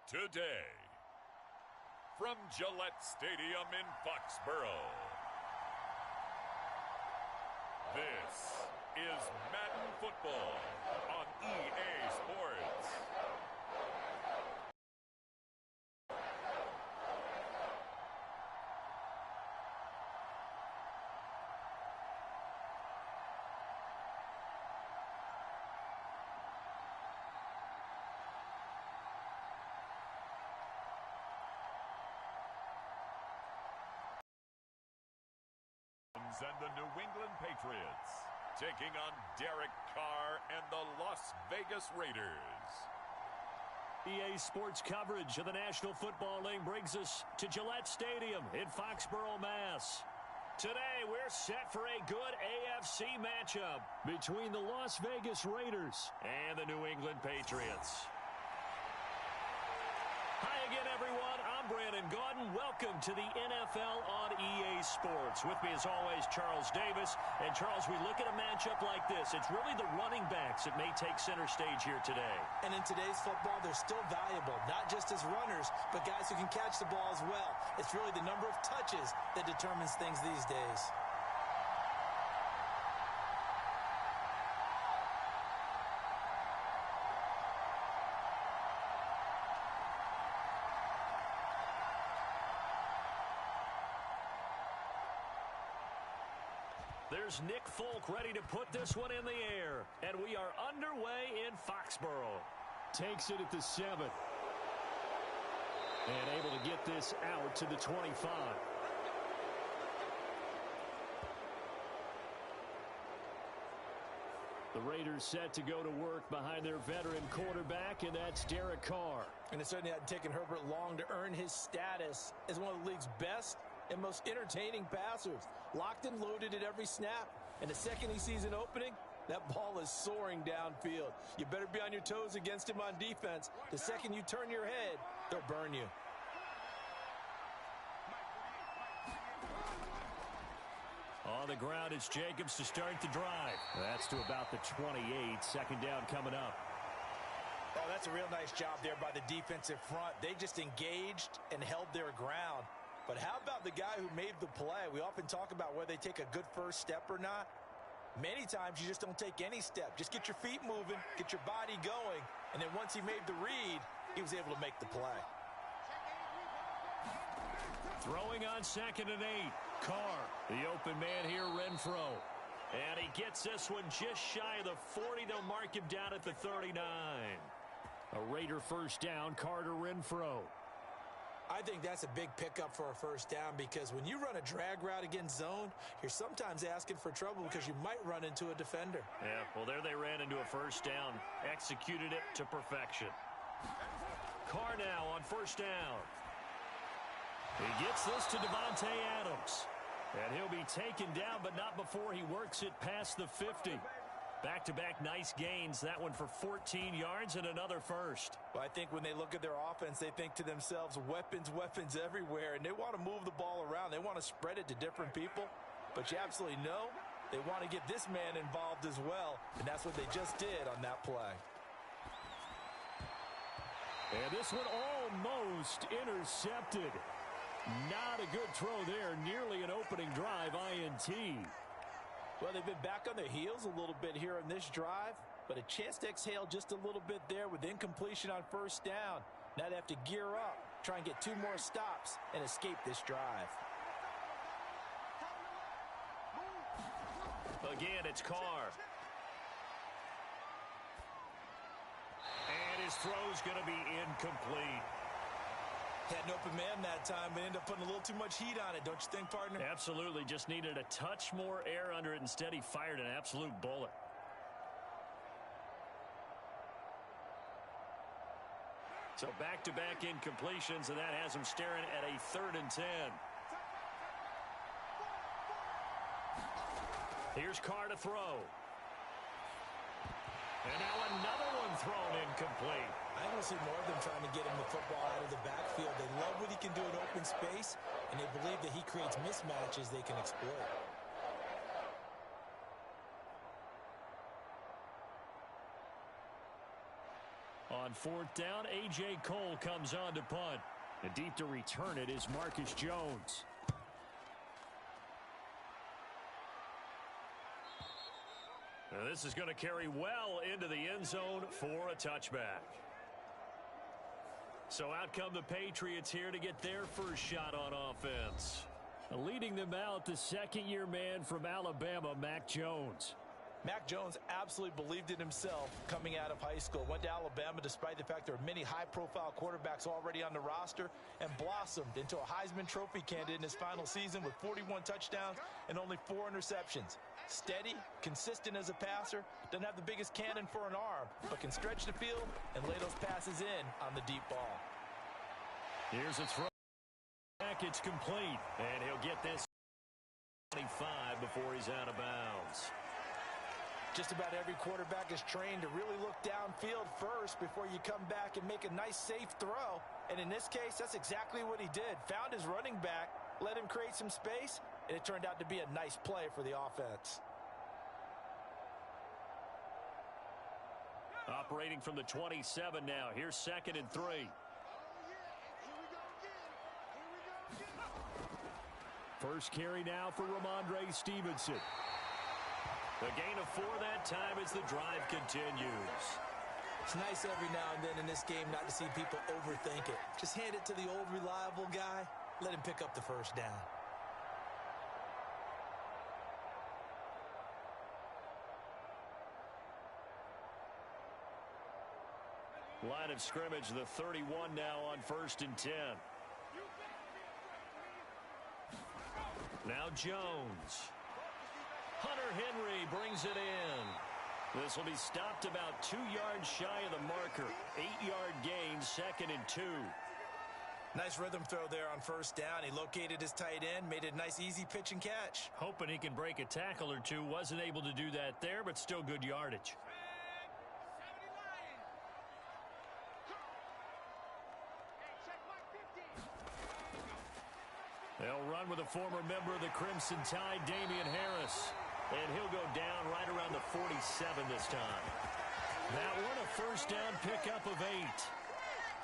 today. From Gillette Stadium in Foxborough, this is Madden Football on EA Sports. And the New England Patriots taking on Derek Carr and the Las Vegas Raiders. EA Sports coverage of the National Football League brings us to Gillette Stadium in Foxborough, Mass. Today, we're set for a good AFC matchup between the Las Vegas Raiders and the New England Patriots. Hi again, everyone. I'm Brandon Gaudin. Welcome to the NFL on EA Sports. With me, as always, Charles Davis. And, Charles, we look at a matchup like this. It's really the running backs that may take center stage here today. And in today's football, they're still valuable, not just as runners, but guys who can catch the ball as well. It's really the number of touches that determines things these days. There's Nick Folk ready to put this one in the air. And we are underway in Foxborough. Takes it at the 7. And able to get this out to the 25. The Raiders set to go to work behind their veteran quarterback, and that's Derek Carr. And it certainly hadn't taken Herbert long to earn his status as one of the league's best and most entertaining passers. Locked and loaded at every snap. And the second he sees an opening, that ball is soaring downfield. You better be on your toes against him on defense. The second you turn your head, they'll burn you. On the ground, it's Jacobs to start the drive. That's to about the 28. Second down coming up. Oh, that's a real nice job there by the defensive front. They just engaged and held their ground. But how about the guy who made the play? We often talk about whether they take a good first step or not. Many times you just don't take any step. Just get your feet moving, get your body going, and then once he made the read, he was able to make the play. Throwing on 2nd and 8. Carr, the open man here, Renfro. And he gets this one just shy of the 40. They'll mark him down at the 39. A Raider first down, Carter Renfro. I think that's a big pickup for a first down because when you run a drag route against zone, you're sometimes asking for trouble because you might run into a defender. Yeah, well, there they ran into a first down. Executed it to perfection. Carr now on first down. He gets this to Devontae Adams. And he'll be taken down, but not before he works it past the 50. Back-to-back nice gains. That one for 14 yards and another first. Well, I think when they look at their offense, they think to themselves, weapons, weapons everywhere. And they want to move the ball around. They want to spread it to different people. But you absolutely know they want to get this man involved as well. And that's what they just did on that play. And this one almost intercepted. Not a good throw there. Nearly an opening drive, INT. Well, they've been back on their heels a little bit here in this drive, but a chance to exhale just a little bit there with incompletion on first down. Now they have to gear up, try and get 2 more stops, and escape this drive. Again, it's Carr. And his throw's going to be incomplete. Had an open man that time, but ended up putting a little too much heat on it, don't you think, partner? Absolutely. Just needed a touch more air under it. Instead, he fired an absolute bullet. So back-to-back incompletions, and that has him staring at a 3rd and 10. Here's Carr to throw. And now another one thrown incomplete. I want to see more of them trying to get him the football out of the backfield. They love what he can do in open space, and they believe that he creates mismatches they can exploit. On fourth down. A.J. Cole comes on to punt. And deep to return it is Marcus Jones. Now this is going to carry well into the end zone for a touchback. So out come the Patriots here to get their first shot on offense. Leading them out, the second-year man from Alabama, Mac Jones. Mac Jones absolutely believed in himself coming out of high school. Went to Alabama despite the fact there are many high-profile quarterbacks already on the roster, and blossomed into a Heisman Trophy candidate in his final season with 41 touchdowns and only 4 interceptions. Steady, consistent as a passer, doesn't have the biggest cannon for an arm, but can stretch the field and lay those passes in on the deep ball. Here's a throw. It's complete, and he'll get this 25 before he's out of bounds. Just about every quarterback is trained to really look downfield first before you come back and make a nice, safe throw. And in this case, that's exactly what he did. Found his running back, let him create some space, and it turned out to be a nice play for the offense. Operating from the 27 now. Here's 2nd and 3. First carry now for Ramondre Stevenson. A gain of 4 that time as the drive continues. It's nice every now and then in this game not to see people overthink it. Just hand it to the old reliable guy. Let him pick up the first down. Line of scrimmage, the 31 now on 1st and 10. Now Jones. Hunter Henry brings it in. This will be stopped about 2 yards shy of the marker. 8-yard gain, 2nd and 2. Nice rhythm throw there on 1st down. He located his tight end, made it a nice easy pitch and catch. Hoping he can break a tackle or two. Wasn't able to do that there, but still good yardage. They'll run with a former member of the Crimson Tide, Damian Harris. And he'll go down right around the 47 this time. That one, a 1st down pickup of 8.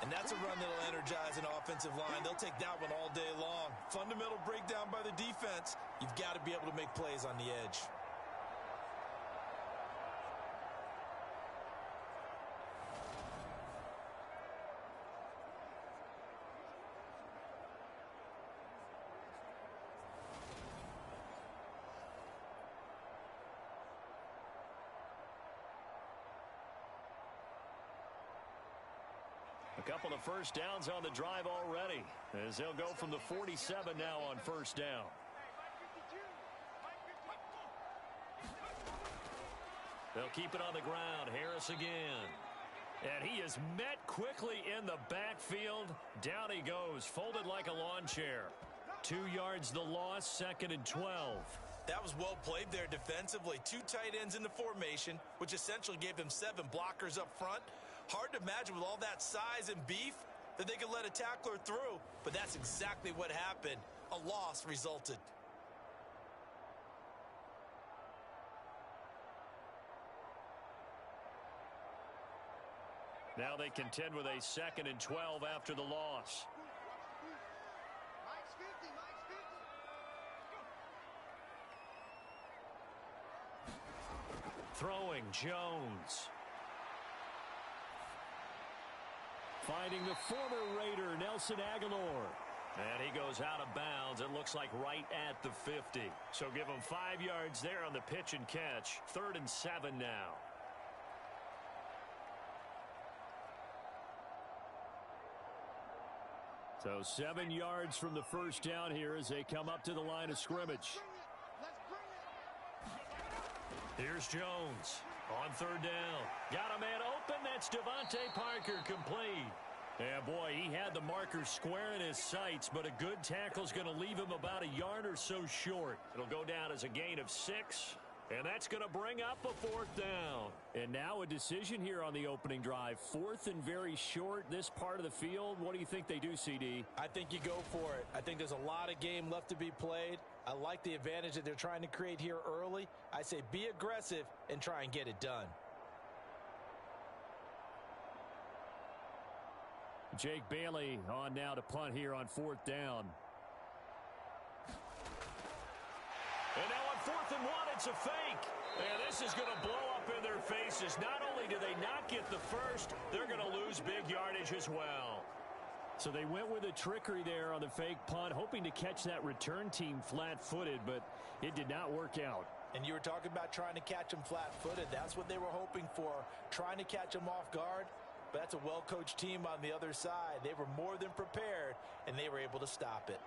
And that's a run that'll energize an offensive line. They'll take that one all day long. Fundamental breakdown by the defense. You've got to be able to make plays on the edge. A couple of 1st downs on the drive already, as they'll go from the 47 now on 1st down. They'll keep it on the ground. Harris again. And he is met quickly in the backfield. Down he goes, folded like a lawn chair. 2 yards the loss, 2nd and 12. That was well played there defensively. 2 tight ends in the formation, which essentially gave them 7 blockers up front. Hard to imagine with all that size and beef that they could let a tackler through, but that's exactly what happened. A loss resulted. Now they contend with a 2nd and 12 after the loss. Throwing Jones. Finding the former Raider, Nelson Aguilar. And he goes out of bounds, it looks like right at the 50. So give him 5 yards there on the pitch and catch. 3rd and 7 now. So 7 yards from the 1st down here as they come up to the line of scrimmage. Here's Jones on 3rd down. Got a man open. That's Devontae Parker, complete. And boy, he had the marker square in his sights, but a good tackle's going to leave him about a yard or so short. It'll go down as a gain of 6. And that's going to bring up a 4th down. And now a decision here on the opening drive. 4th and very short, this part of the field. What do you think they do, CD? I think you go for it. I think there's a lot of game left to be played. I like the advantage that they're trying to create here early. I say be aggressive and try and get it done. Jake Bailey on now to punt here on 4th down. And now on 4th and 1, it's a fake. And this is going to blow up in their faces. Not only do they not get the first, they're going to lose big yardage as well. So they went with a trickery there on the fake punt, hoping to catch that return team flat-footed, but it did not work out. And you were talking about trying to catch them flat-footed. That's what they were hoping for, trying to catch them off guard. But that's a well-coached team on the other side. They were more than prepared, and they were able to stop it.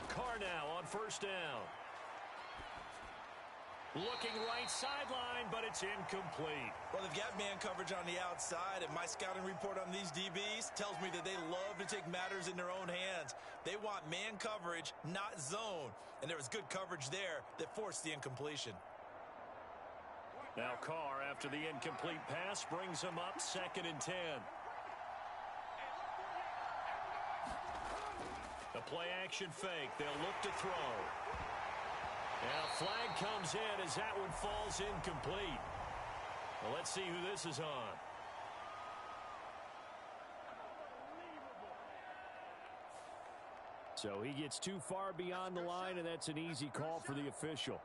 Carr now on 1st down. Looking right sideline, but it's incomplete. Well, they've got man coverage on the outside, and my scouting report on these DBs tells me that they love to take matters in their own hands. They want man coverage, not zone. And there was good coverage there that forced the incompletion. Now Carr, after the incomplete pass, brings him up 2nd and 10. The play-action fake. They'll look to throw. And a flag comes in as that one falls incomplete. Well, let's see who this is on. So he gets too far beyond the line, and that's an easy call for the official.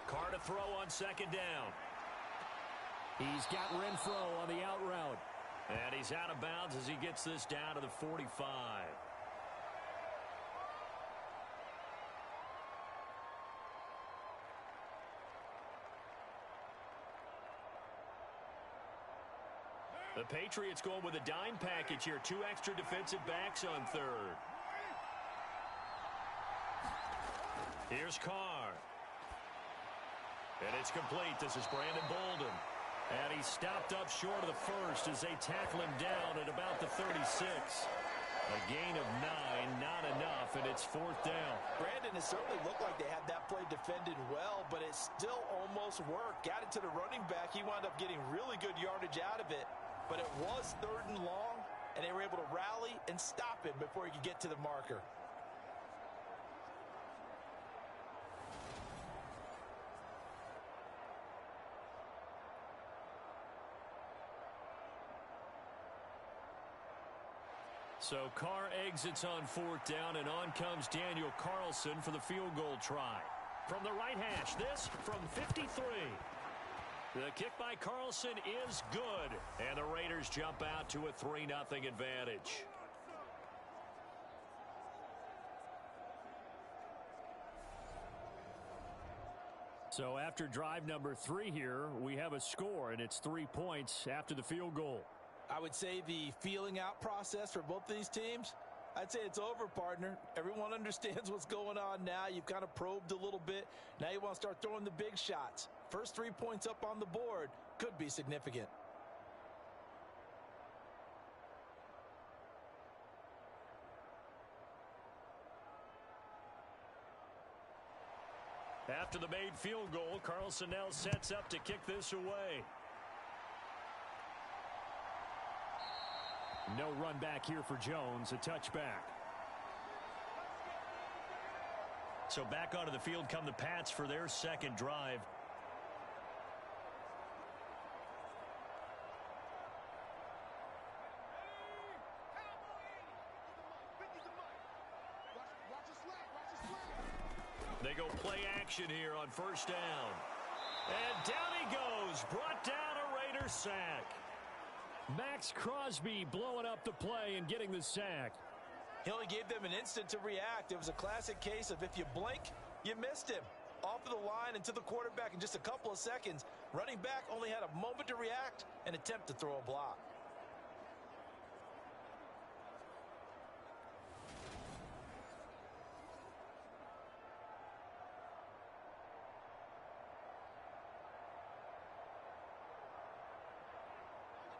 Carr to throw on 2nd down. He's got Renfro on the out route. And he's out of bounds as he gets this down to the 45. The Patriots going with a dime package here. 2 extra defensive backs on 3rd. Here's Carr. And it's complete. This is Brandon Bolden. And he's stopped up short of the first as they tackle him down at about the 36. A gain of 9, not enough, and it's 4th down. Brandon, it certainly looked like they had that play defended well, but it still almost worked. Got it to the running back. He wound up getting really good yardage out of it, but it was 3rd and long, and they were able to rally and stop him before he could get to the marker. So Carr exits on 4th down, and on comes Daniel Carlson for the field goal try. From the right hash, this from 53. The kick by Carlson is good, and the Raiders jump out to a 3-0 advantage. So after drive number 3 here, we have a score, and it's 3 points after the field goal. I would say the feeling out process for both of these teams, I'd say it's over, partner. Everyone understands what's going on now. You've kind of probed a little bit. Now you want to start throwing the big shots. First 3 points up on the board could be significant. After the made field goal, Carlson now sets up to kick this away. No run back here for Jones, a touchback. So back onto the field come the Pats for their 2nd drive. They go play action here on 1st down. And down he goes, brought down a Raider sack. Max Crosby blowing up the play and getting the sack. He only gave them an instant to react. It was a classic case of if you blink, you missed him. Off of the line and to the quarterback in just a couple of seconds. Running back only had a moment to react and attempt to throw a block.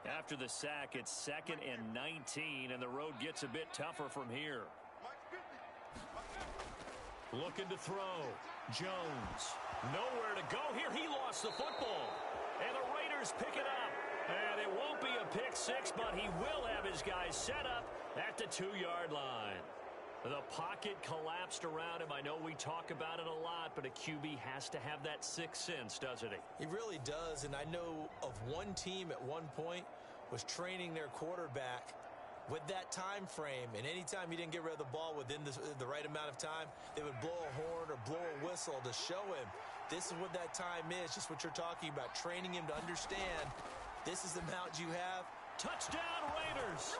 After the sack, it's 2nd and 19, and the road gets a bit tougher from here. Looking to throw. Jones. Nowhere to go here. He lost the football. And the Raiders Raiders pick it up. And it won't be a pick six, but he will have his guys set up at the 2-yard line. The pocket collapsed around him. I know we talk about it a lot, but a QB has to have that sixth sense, doesn't he? He really does, and I know of one team at one point was training their quarterback with that time frame, and anytime he didn't get rid of the ball within the right amount of time, they would blow a horn or blow a whistle to show him this is what that time is, just what you're talking about, training him to understand this is the amount you have. Touchdown, Raiders!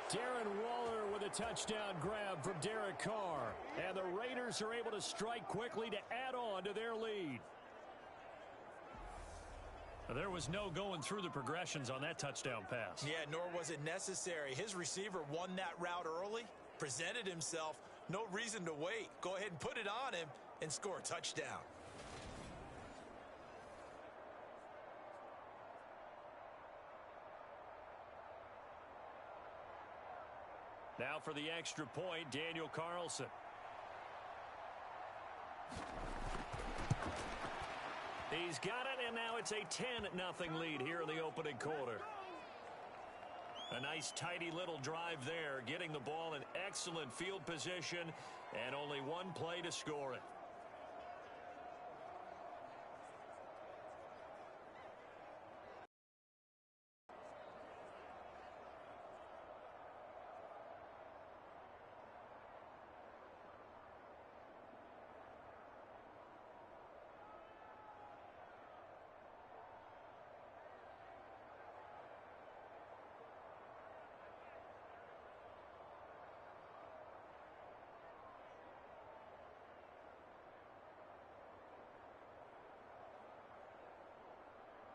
Darren Waller with a touchdown grab from Derek Carr. And the Raiders are able to strike quickly to add on to their lead. There was no going through the progressions on that touchdown pass. Yeah, nor was it necessary. His receiver won that route early, presented himself, no reason to wait. Go ahead and put it on him and score a touchdown. Now for the extra point, Daniel Carlson. He's got it, and now it's a 10-0 lead here in the opening quarter. A nice, tidy little drive there, getting the ball in excellent field position, and only one play to score it.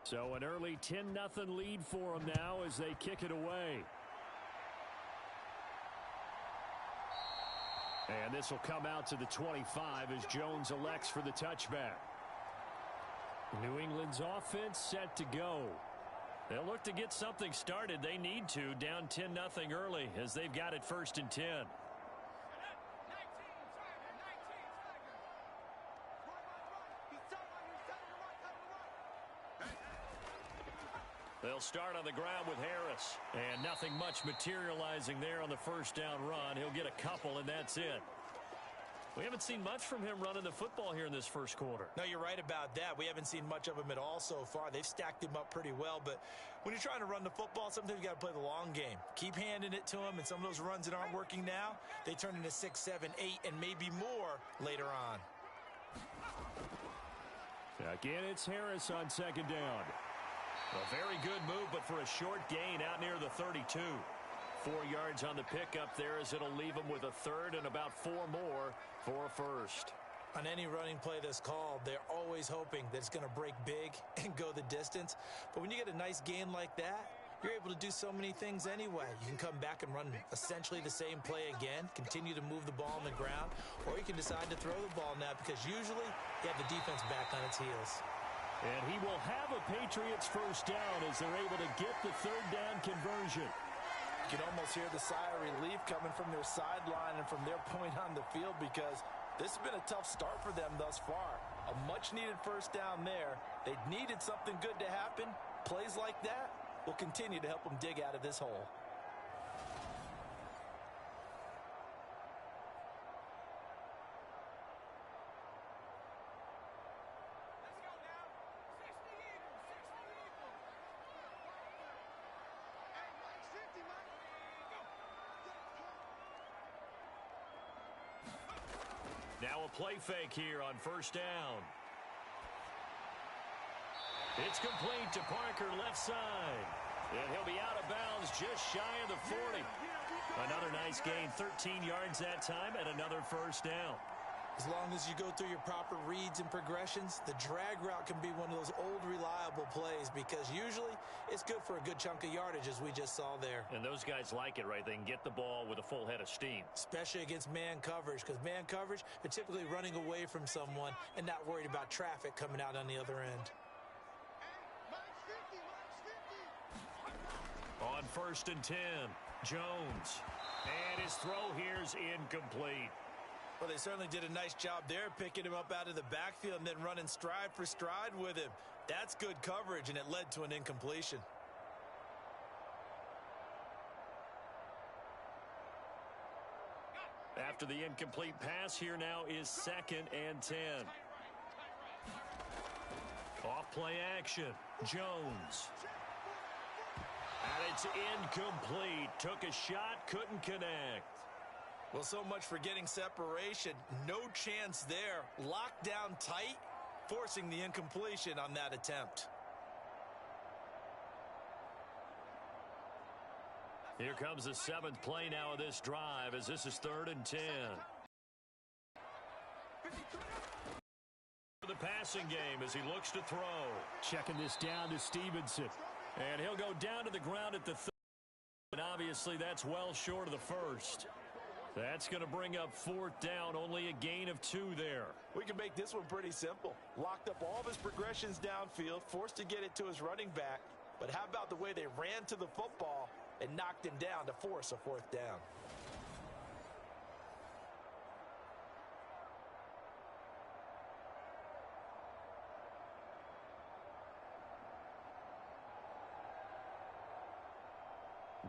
So an early 10-0 lead for them now as they kick it away. And this will come out to the 25 as Jones elects for the touchback. New England's offense set to go. They'll look to get something started. They need to, down 10-0 early as they've got it 1st and 10. They'll start on the ground with Harris. And nothing much materializing there on the first down run. He'll get a couple, and that's it. We haven't seen much from him running the football here in this first quarter. No, you're right about that. We haven't seen much of him at all so far. They've stacked him up pretty well, but when you're trying to run the football, sometimes you got to play the long game. Keep handing it to him, and some of those runs that aren't working now, they turn into 6, 7, 8, and maybe more later on. Again, it's Harris on 2nd down. A very good move, but for a short gain out near the 32. 4 yards on the pickup there as it'll leave him with a third and about 4 more for a first. On any running play that's called, they're always hoping that it's going to break big and go the distance. But when you get a nice gain like that, you're able to do so many things anyway. You can come back and run essentially the same play again, continue to move the ball on the ground, or you can decide to throw the ball now because usually you have the defense back on its heels. And he will have a Patriots first down as they're able to get the 3rd down conversion. You can almost hear the sigh of relief coming from their sideline and from their point on the field because this has been a tough start for them thus far. A much-needed first down there. They needed something good to happen. Plays like that will continue to help them dig out of this hole. Now a play fake here on 1st down. It's complete to Parker left side. And he'll be out of bounds just shy of the 40. Another nice gain, 13 yards that time, and another first down. As long as you go through your proper reads and progressions, the drag route can be one of those old reliable plays because usually it's good for a good chunk of yardage as we just saw there. And those guys like it, right? They can get the ball with a full head of steam. Especially against man coverage because man coverage, they're typically running away from someone and not worried about traffic coming out on the other end. On 1st and 10, Jones. And his throw here's incomplete. Well, they certainly did a nice job there, picking him up out of the backfield and then running stride for stride with him. That's good coverage, and it led to an incompletion. After the incomplete pass, here now is 2nd and 10. Off play action. Jones. And it's incomplete. Took a shot, couldn't connect. Well, so much for getting separation. No chance there. Locked down tight, forcing the incompletion on that attempt. Here comes the 7th play now of this drive as this is 3rd and 10. The passing game as he looks to throw. Checking this down to Stevenson. And he'll go down to the ground at the 3rd. And obviously that's well short of the 1st. That's going to bring up 4th down, only a gain of 2 there. We can make this one pretty simple. Locked up all of his progressions downfield, forced to get it to his running back. But how about the way they ran to the football and knocked him down to force a 4th down?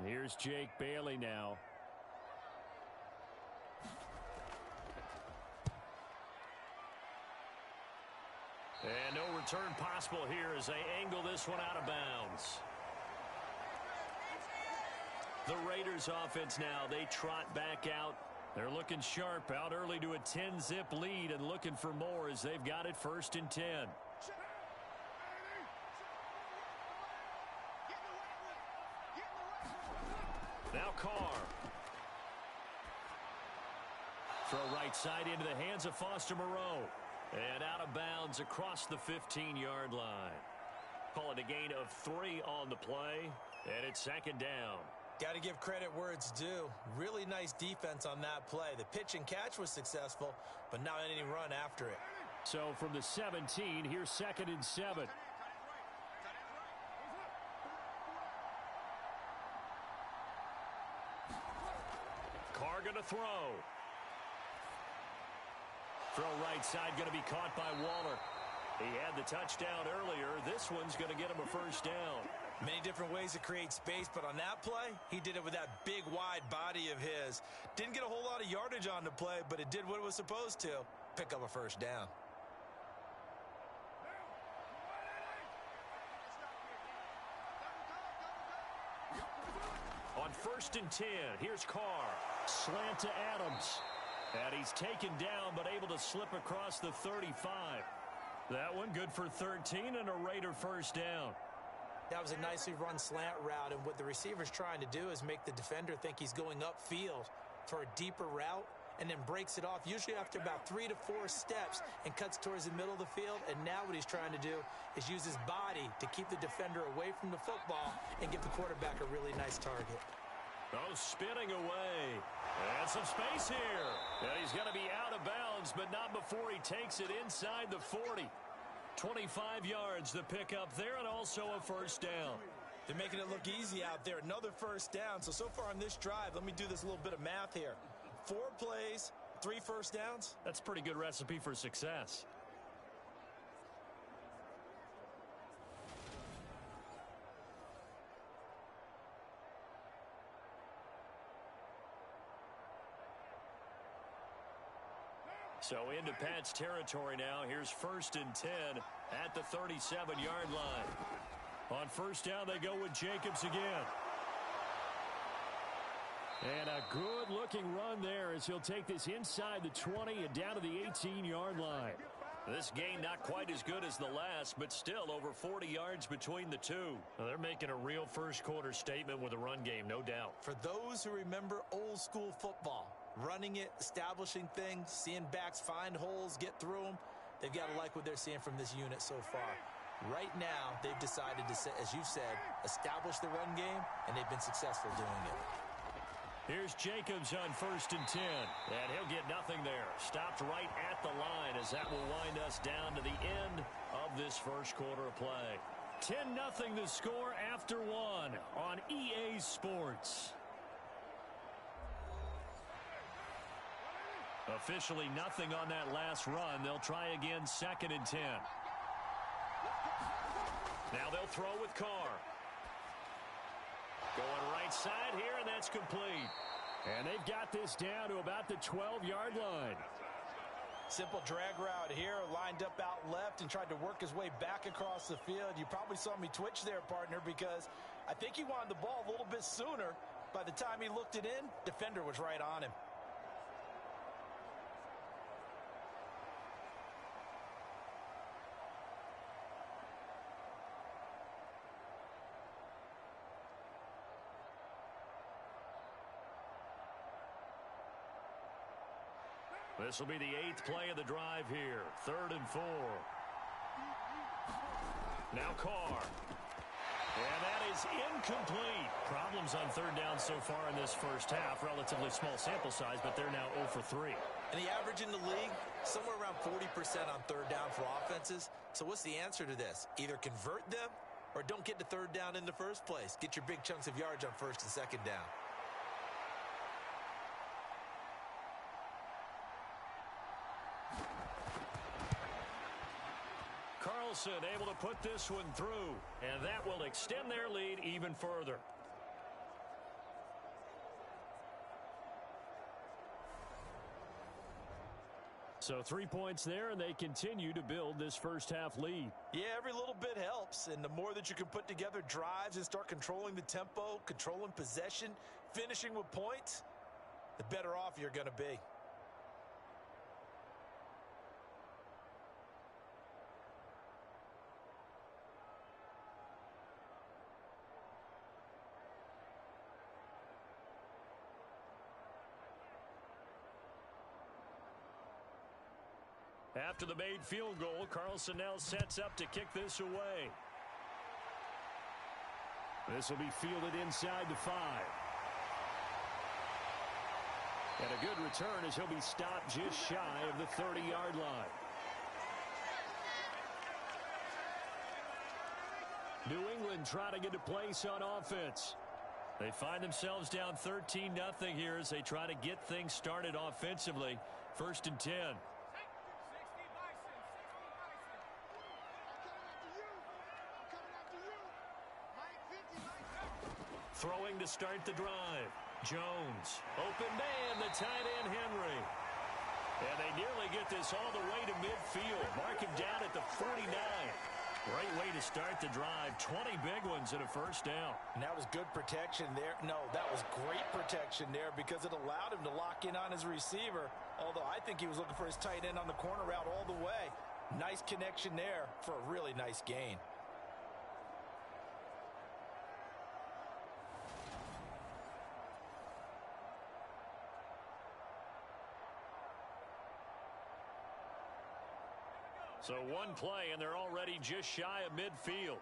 Here's Jake Bailey now. And no return possible here as they angle this one out of bounds. The Raiders offense now, they trot back out. They're looking sharp, out early to a 10-zip lead and looking for more as they've got it 1st and 10. Now Carr. Throw right side into the hands of Foster Moreau. And out of bounds across the 15-yard line. Call it a gain of 3 on the play, and it's 2nd down. Got to give credit where it's due. Really nice defense on that play. The pitch and catch was successful, but not any run after it. So from the 17, here's 2nd and 7. Carr going to throw. Throw right side going to be caught by Waller. He had the touchdown earlier. This one's going to get him a 1st down. Many different ways to create space, but on that play, he did it with that big, wide body of his. Didn't get a whole lot of yardage on the play, but it did what it was supposed to. Pick up a 1st down. On 1st and 10, here's Carr. Slant to Adams. And he's taken down, but able to slip across the 35. That one good for 13 and a Raider 1st down. That was a nicely run slant route, and what the receiver's trying to do is make the defender think he's going upfield for a deeper route and then breaks it off, usually after about 3 to 4 steps, and cuts towards the middle of the field. And now what he's trying to do is use his body to keep the defender away from the football and give the quarterback a really nice target. Oh, spinning away. And some space here. And he's going to be out of bounds, but not before he takes it inside the 40. 25 yards the pickup there, and also a 1st down. They're making it look easy out there. Another 1st down. So far on this drive, let me do this little bit of math here. 4 plays, 3 1st downs. That's a pretty good recipe for success. So into Pat's territory now. Here's 1st and 10 at the 37-yard line. On 1st down, they go with Jacobs again. And a good-looking run there as he'll take this inside the 20 and down to the 18-yard line. This gain not quite as good as the last, but still over 40 yards between the two. Well, they're making a real first-quarter statement with a run game, no doubt. For those who remember old-school football, running it, establishing things, seeing backs find holes, get through them, they've got to like what they're seeing from this unit so far. Right now, they've decided to, as you've said, establish the run game, and they've been successful doing it. Here's Jacobs on 1st and 10, and he'll get nothing there. Stopped right at the line as that will wind us down to the end of this first quarter of play. 10-0 the score after 1 on EA Sports. Officially nothing on that last run. They'll try again, 2nd and 10. Now they'll throw with Carr. Going right side here, and that's complete. And they've got this down to about the 12-yard line. Simple drag route here, lined up out left and tried to work his way back across the field. You probably saw me twitch there, partner, because I think he wanted the ball a little bit sooner. By the time he looked it in, defender was right on him. This will be the 8th play of the drive here. 3rd and 4. Now Carr. And that is incomplete. Problems on 3rd down so far in this first half. Relatively small sample size, but they're now 0 for 3. And the average in the league, somewhere around 40% on 3rd down for offenses. So what's the answer to this? Either convert them or don't get to 3rd down in the first place. Get your big chunks of yards on 1st and 2nd down. Carlson able to put this one through, and that will extend their lead even further. So 3 points there, and they continue to build this first half lead. Yeah, every little bit helps, and the more that you can put together drives and start controlling the tempo, controlling possession, finishing with points, the better off you're going to be. After the made field goal, Carlson now sets up to kick this away. This will be fielded inside the 5. And a good return as he'll be stopped just shy of the 30-yard line. New England trying to get a place on offense. They find themselves down 13-0 here as they try to get things started offensively. 1st and 10. Throwing to start the drive. Jones. Open man, the tight end, Henry. And they nearly get this all the way to midfield. Mark him down at the 49. Great way to start the drive. 20 big ones and a 1st down. And that was good protection there. No, that was great protection there because it allowed him to lock in on his receiver. Although I think he was looking for his tight end on the corner route all the way. Nice connection there for a really nice gain. So one play, and they're already just shy of midfield.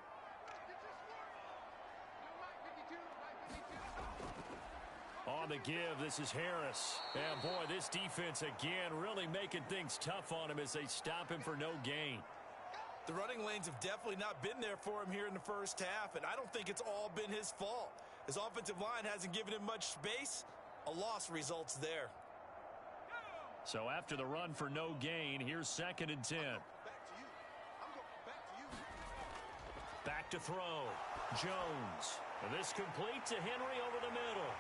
On the give, this is Harris. And boy, this defense again really making things tough on him as they stop him for no gain. The running lanes have definitely not been there for him here in the first half, and I don't think it's all been his fault. His offensive line hasn't given him much space. A loss results there. So after the run for no gain, here's 2nd and 10. Back to throw. Jones. This complete to Henry over the middle.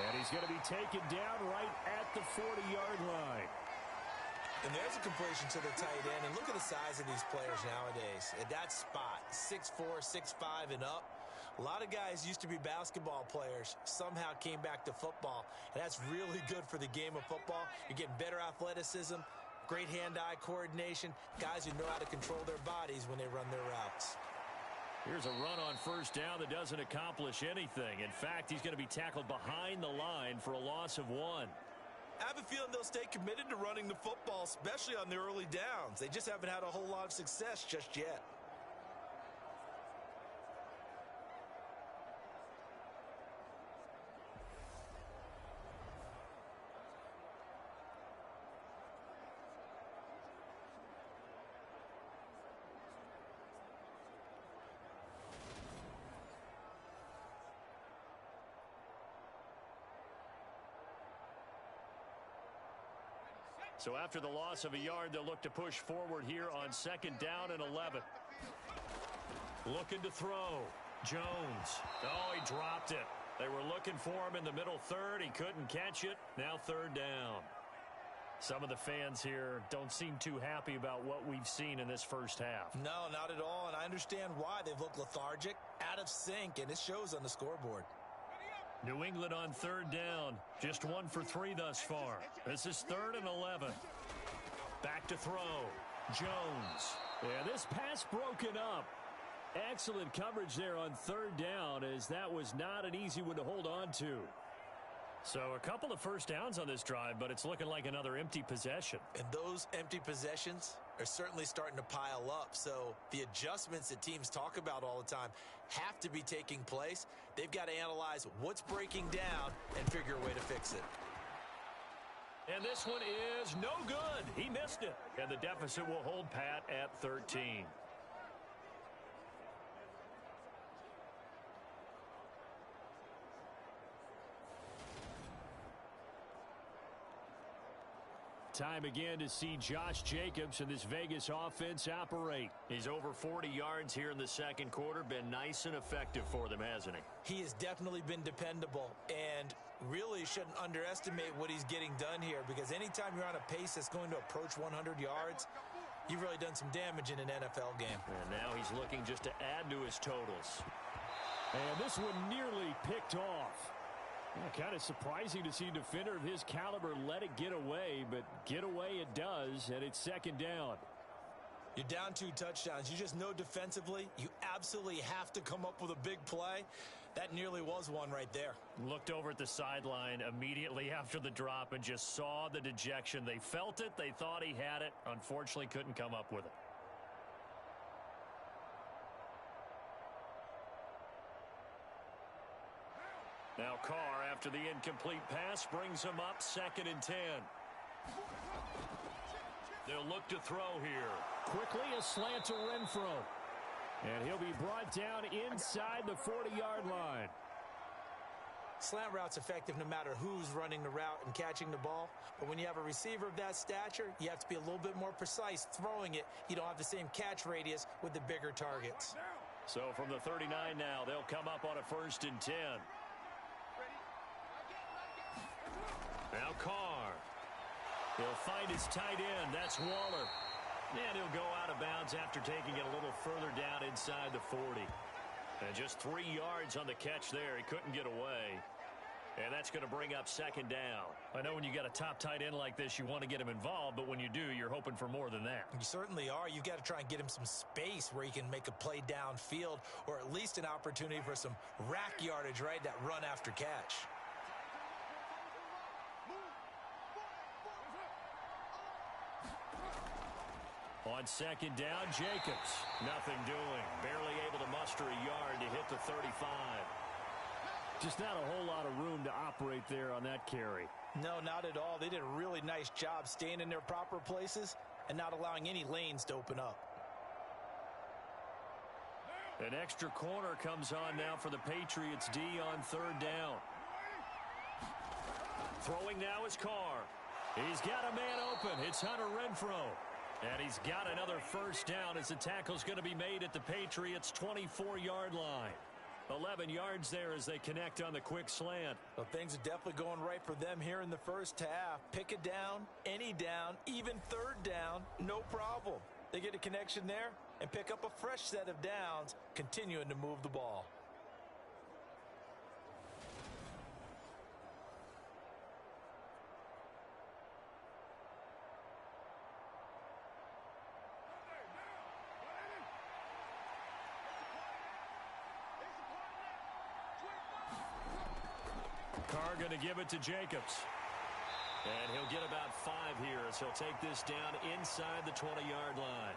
And he's going to be taken down right at the 40-yard line. And there's a completion to the tight end. And look at the size of these players nowadays. At that spot, 6'4", 6'5", and up. A lot of guys used to be basketball players, somehow came back to football. And that's really good for the game of football. You're getting better athleticism, great hand-eye coordination, guys who know how to control their bodies when they run their routes. Here's a run on 1st down that doesn't accomplish anything. In fact, he's going to be tackled behind the line for a loss of 1. I have a feeling they'll stay committed to running the football, especially on the early downs. They just haven't had a whole lot of success just yet. So after the loss of a yard, they'll look to push forward here on 2nd down and 11. Looking to throw. Jones. Oh, he dropped it. They were looking for him in the middle third. He couldn't catch it. Now 3rd down. Some of the fans here don't seem too happy about what we've seen in this first half. No, not at all, and I understand why. They've looked lethargic, out of sync, and it shows on the scoreboard. New England on 3rd down. Just 1 for 3 thus far. This is 3rd and 11. Back to throw. Jones. Yeah, this pass broken up. Excellent coverage there on 3rd down, as that was not an easy one to hold on to. So a couple of first downs on this drive, but it's looking like another empty possession. And those empty possessions are certainly starting to pile up. So the adjustments that teams talk about all the time have to be taking place. They've got to analyze what's breaking down and figure a way to fix it. And this one is no good. He missed it. And the deficit will hold pat at 13. Time again to see Josh Jacobs and this Vegas offense operate. He's over 40 yards here in the second quarter. Been nice and effective for them, hasn't he? He has definitely been dependable, and really shouldn't underestimate what he's getting done here, because anytime you're on a pace that's going to approach 100 yards, you've really done some damage in an NFL game. And now he's looking just to add to his totals. And this one nearly picked off. Yeah, kind of surprising to see a defender of his caliber let it get away, but get away it does, and it's 2nd down. You're down 2 touchdowns. You just know defensively you absolutely have to come up with a big play. That nearly was one right there. Looked over at the sideline immediately after the drop and just saw the dejection. They felt it. They thought he had it. Unfortunately, couldn't come up with it. Now Carr, after the incomplete pass, brings him up 2nd and 10. They'll look to throw here. Quickly a slant to Renfro. And he'll be brought down inside the 40-yard line. Slant route's effective no matter who's running the route and catching the ball. But when you have a receiver of that stature, you have to be a little bit more precise throwing it. You don't have the same catch radius with the bigger targets. So from the 39 now, they'll come up on a 1st and 10. Now Carr. He'll find his tight end. That's Waller. And he'll go out of bounds after taking it a little further down inside the 40. And just 3 yards on the catch there. He couldn't get away. And that's going to bring up 2nd down. I know when you got a top tight end like this, you want to get him involved, but when you do, you're hoping for more than that. You certainly are. You've got to try and get him some space where he can make a play downfield, or at least an opportunity for some rack yardage, right? That run after catch. On 2nd down, Jacobs. Nothing doing. Barely able to muster a yard to hit the 35. Just not a whole lot of room to operate there on that carry. No, not at all. They did a really nice job staying in their proper places and not allowing any lanes to open up. An extra corner comes on now for the Patriots D on 3rd down. Throwing now is Carr. He's got a man open. It's Hunter Renfro. And he's got another 1st down as the tackle's going to be made at the Patriots' 24-yard line. 11 yards there as they connect on the quick slant. Well, things are definitely going right for them here in the first half. Pick a down, any down, even 3rd down, no problem. They get a connection there and pick up a fresh set of downs, continuing to move the ball. Carr going to give it to Jacobs. And he'll get about 5 here as he'll take this down inside the 20-yard line.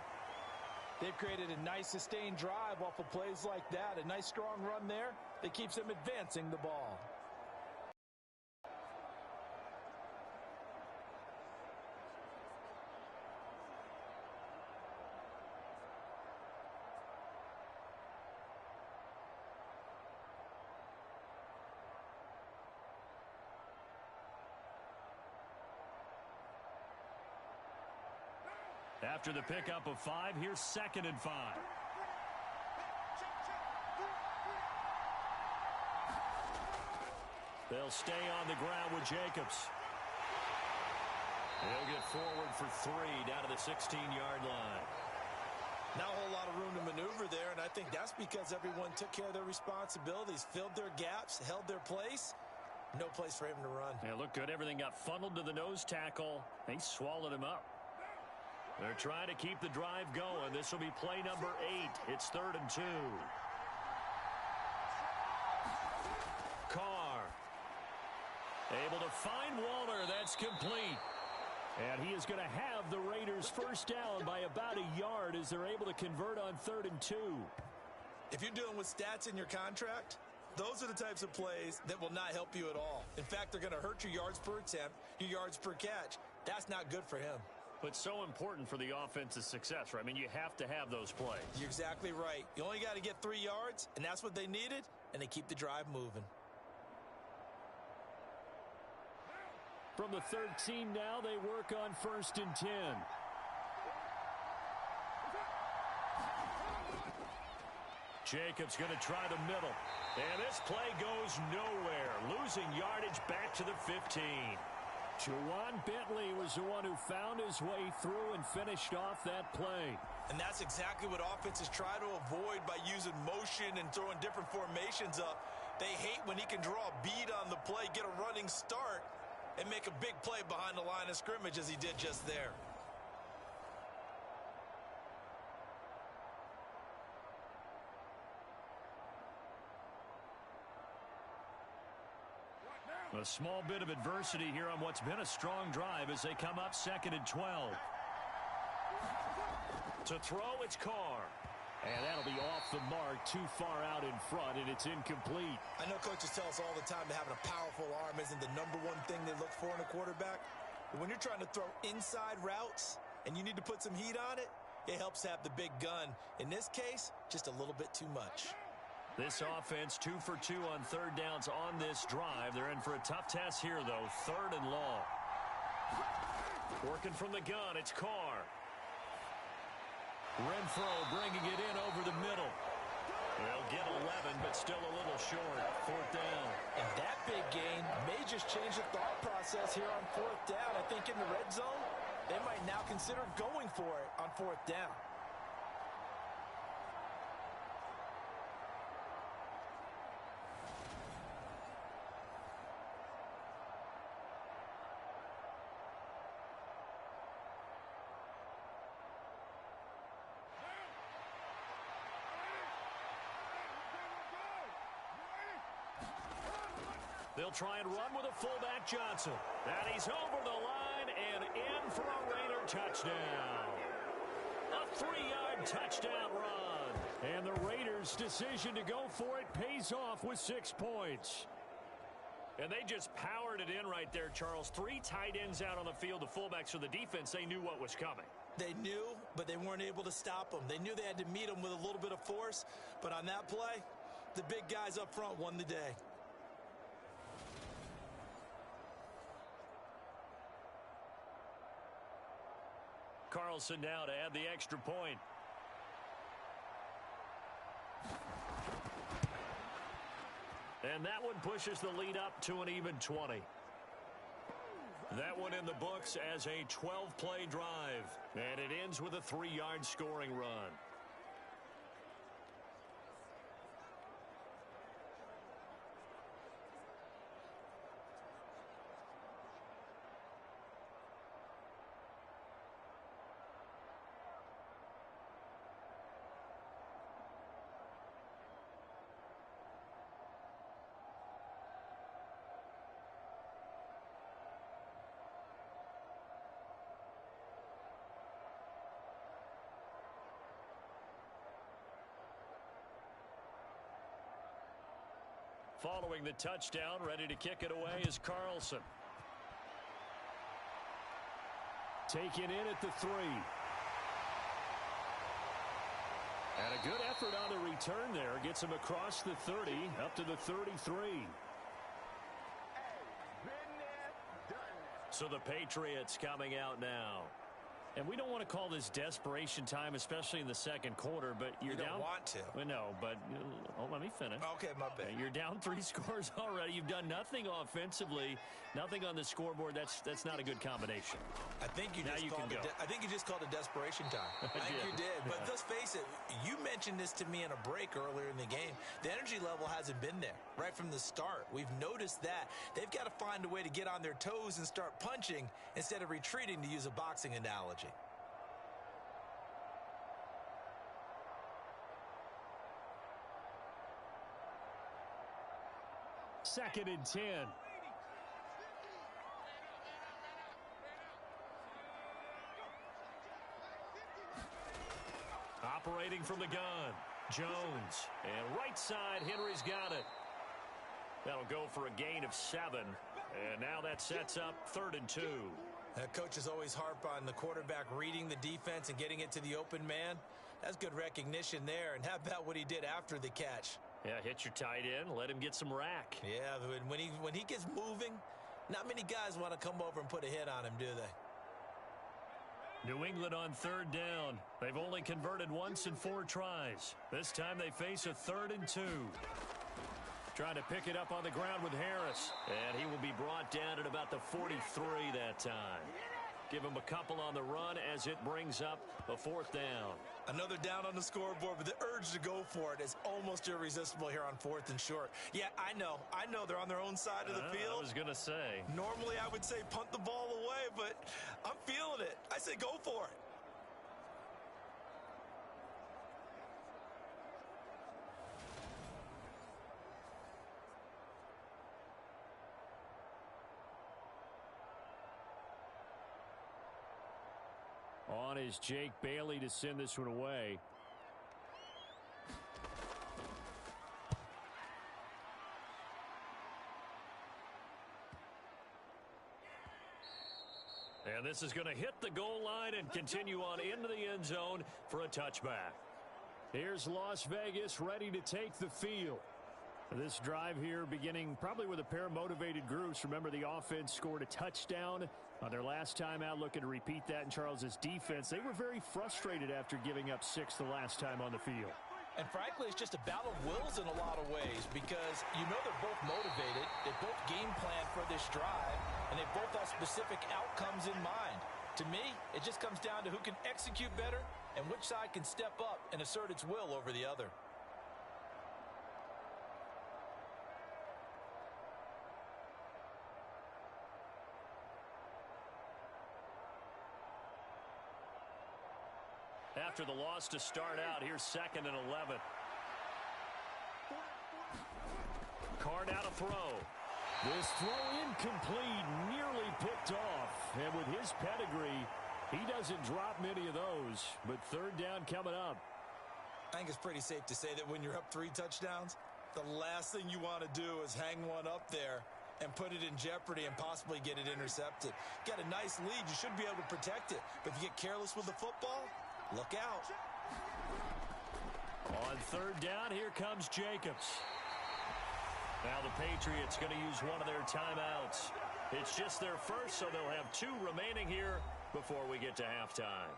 They've created a nice sustained drive off of plays like that. A nice strong run there that keeps them advancing the ball. After the pickup of 5, here's 2nd and 5. They'll stay on the ground with Jacobs. He'll get forward for 3 down to the 16-yard line. Not a whole lot of room to maneuver there, and I think that's because everyone took care of their responsibilities, filled their gaps, held their place. No place for him to run. Yeah, looked good. Everything got funneled to the nose tackle. They swallowed him up. They're trying to keep the drive going. This will be play number 8. It's 3rd and 2. Carr. Able to find Waller. That's complete. And he is going to have the Raiders first down by about a yard as they're able to convert on 3rd and 2. If you're dealing with stats in your contract, those are the types of plays that will not help you at all. In fact, they're going to hurt your yards per attempt, your yards per catch. That's not good for him. But so important for the offense's success, right? I mean, you have to have those plays. You're exactly right. You only got to get 3 yards, and that's what they needed, and they keep the drive moving. From the 13 now, they work on 1st and 10. Jacobs going to try the middle. And this play goes nowhere. Losing yardage back to the 15. Juwan Bentley was the one who found his way through and finished off that play. And that's exactly what offenses try to avoid by using motion and throwing different formations up. They hate when he can draw a bead on the play, get a running start, and make a big play behind the line of scrimmage as he did just there. A small bit of adversity here on what's been a strong drive as they come up 2nd and 12. To throw, it's Carr. And that'll be off the mark, too far out in front, and it's incomplete. I know coaches tell us all the time that having a powerful arm isn't the #1 thing they look for in a quarterback. But when you're trying to throw inside routes and you need to put some heat on it, it helps to have the big gun. In this case, just a little bit too much. This offense 2 for 2 on 3rd downs on this drive. They're in for a tough test here, though. 3rd and long. Working from the gun, it's Carr. Renfro bringing it in over the middle. They'll get 11, but still a little short. 4th down. And that big gain may just change the thought process here on 4th down. I think in the red zone, they might now consider going for it on 4th down. They'll try and run with a fullback, Johnson. And he's over the line and in for a Raider touchdown. A 3-yard touchdown run. And the Raiders' decision to go for it pays off with 6 points. And they just powered it in right there, Charles. 3 tight ends out on the field. The fullbacks for the defense, they knew what was coming. They knew, but they weren't able to stop them. They knew they had to meet them with a little bit of force. But on that play, the big guys up front won the day. Carlson now to add the extra point. And that one pushes the lead up to an even 20. That one in the books as a 12-play drive. And it ends with a 3-yard scoring run. Following the touchdown, ready to kick it away is Carlson. Taken in at the 3. And a good effort on the return there. Gets him across the 30, up to the 33. So the Patriots coming out now. And we don't want to call this desperation time, especially in the second quarter, but you're you down. Don't want to. Well, no, but let me finish. Okay, my bad. You're down 3 scores already. You've done nothing offensively, nothing on the scoreboard. That's not a good combination. I think you just called it desperation time. I think you did. But let's face it, you mentioned this to me in a break earlier in the game. The energy level hasn't been there right from the start. We've noticed that. They've got to find a way to get on their toes and start punching instead of retreating, to use a boxing analogy. Second and 10. Operating from the gun, Jones. And right side, Henry's got it. That'll go for a gain of 7. And now that sets up 3rd and 2. Coaches always harp on the quarterback reading the defense and getting it to the open man. That's good recognition there. And how about what he did after the catch? Yeah, hit your tight end, let him get some rack. Yeah, when he gets moving, not many guys want to come over and put a hit on him, do they? New England on 3rd down. They've only converted once in 4 tries. This time they face a 3rd and 2. Trying to pick it up on the ground with Harris. And he will be brought down at about the 43 that time. Give him a couple on the run as it brings up a 4th down. Another down on the scoreboard, but the urge to go for it is almost irresistible here on 4th and short. Yeah, I know they're on their own side of the field. I was going to say. Normally I would say punt the ball away, but I'm feeling it. I say go for it. On is Jake Bailey to send this one away. And this is going to hit the goal line and continue on into the end zone for a touchback. Here's Las Vegas ready to take the field. This drive here beginning probably with a pair of motivated groups. Remember, the offense scored a touchdown on their last time out, looking to repeat that in Charles's defense. They were very frustrated after giving up 6 the last time on the field. And frankly, it's just a battle of wills in a lot of ways, because you know they're both motivated, they both game plan for this drive, and they both have specific outcomes in mind. To me, it just comes down to who can execute better and which side can step up and assert its will over the other. After the loss to start out, here's 2nd and 11. Carr now to throw. This throw incomplete, nearly picked off. And with his pedigree, he doesn't drop many of those. But 3rd down coming up. I think it's pretty safe to say that when you're up 3 touchdowns, the last thing you want to do is hang one up there and put it in jeopardy and possibly get it intercepted. Got a nice lead. You should be able to protect it. But if you get careless with the football, look out. On 3rd down, here comes Jacobs. Now the Patriots going to use one of their timeouts. It's just their first, so they'll have 2 remaining here before we get to halftime.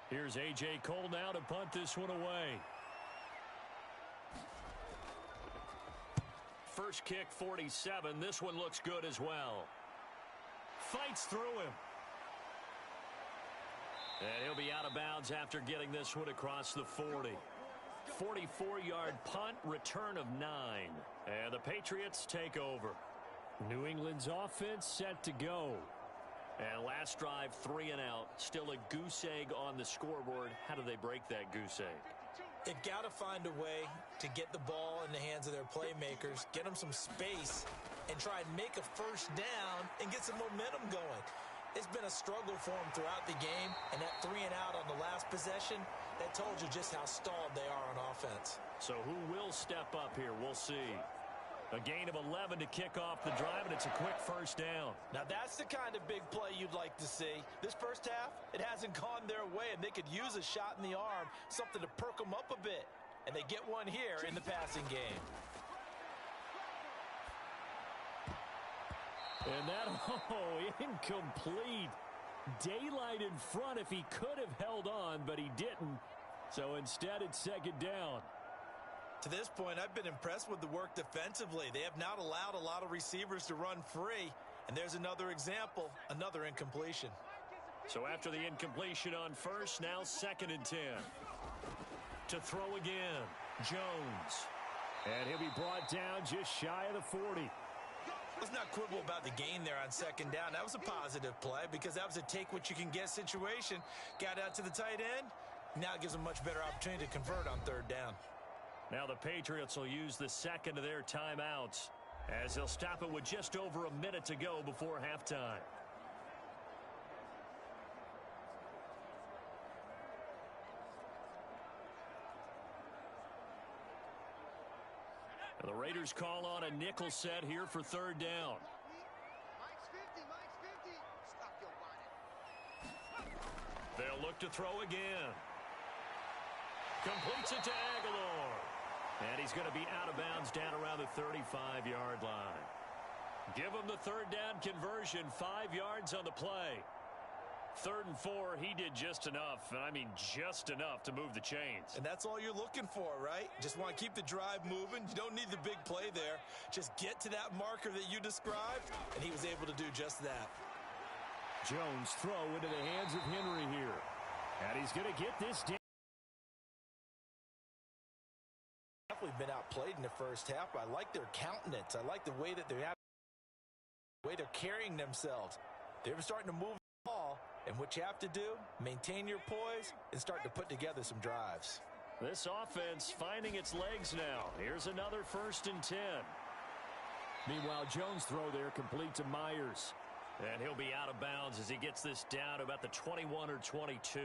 Here's A.J. Cole now to punt this one away. First kick, 47. This one looks good as well. Fights through him. And he'll be out of bounds after getting this one across the 40. 44-yard punt, return of 9. And the Patriots take over. New England's offense set to go. And last drive, 3 and out. Still a goose egg on the scoreboard. How do they break that goose egg? They've got to find a way to get the ball in the hands of their playmakers, get them some space, and try and make a first down and get some momentum going. It's been a struggle for them throughout the game, and that 3 and out on the last possession, that told you just how stalled they are on offense. So who will step up here? We'll see. A gain of 11 to kick off the drive, and it's a quick first down. Now, that's the kind of big play you'd like to see. This first half, it hasn't gone their way, and they could use a shot in the arm, something to perk them up a bit. And they get one here in the passing game. And that, incomplete. Daylight in front if he could have held on, but he didn't. So instead, it's second down. To this point, I've been impressed with the work defensively. They have not allowed a lot of receivers to run free. And there's another example, another incompletion. So after the incompletion on first, now 2nd and 10. To throw again, Jones. And he'll be brought down just shy of the 40. Let's not quibble about the gain there on second down. That was a positive play because that was a take-what-you-can-get situation. Got out to the tight end. Now it gives them a much better opportunity to convert on third down. Now the Patriots will use the second of their timeouts as they'll stop it with just over a minute to go before halftime. The Raiders call on a nickel set here for third down. They'll look to throw again. Completes it to Aguilar. And he's going to be out of bounds down around the 35-yard line. Give him the third down conversion, 5 yards on the play. 3rd and 4, he did just enough, and I mean just enough to move the chains. And that's all you're looking for, right? Just want to keep the drive moving. You don't need the big play there. Just get to that marker that you described, and he was able to do just that. Jones throw into the hands of Henry here. And he's going to get this down. Definitely been outplayed in the first half, but I like their countenance. I like the way that they're carrying themselves. They're starting to move the ball, and what you have to do, maintain your poise and start to put together some drives. This offense finding its legs now. Here's another 1st and 10. Meanwhile, Jones' throw there complete to Myers. And he'll be out of bounds as he gets this down about the 21 or 22.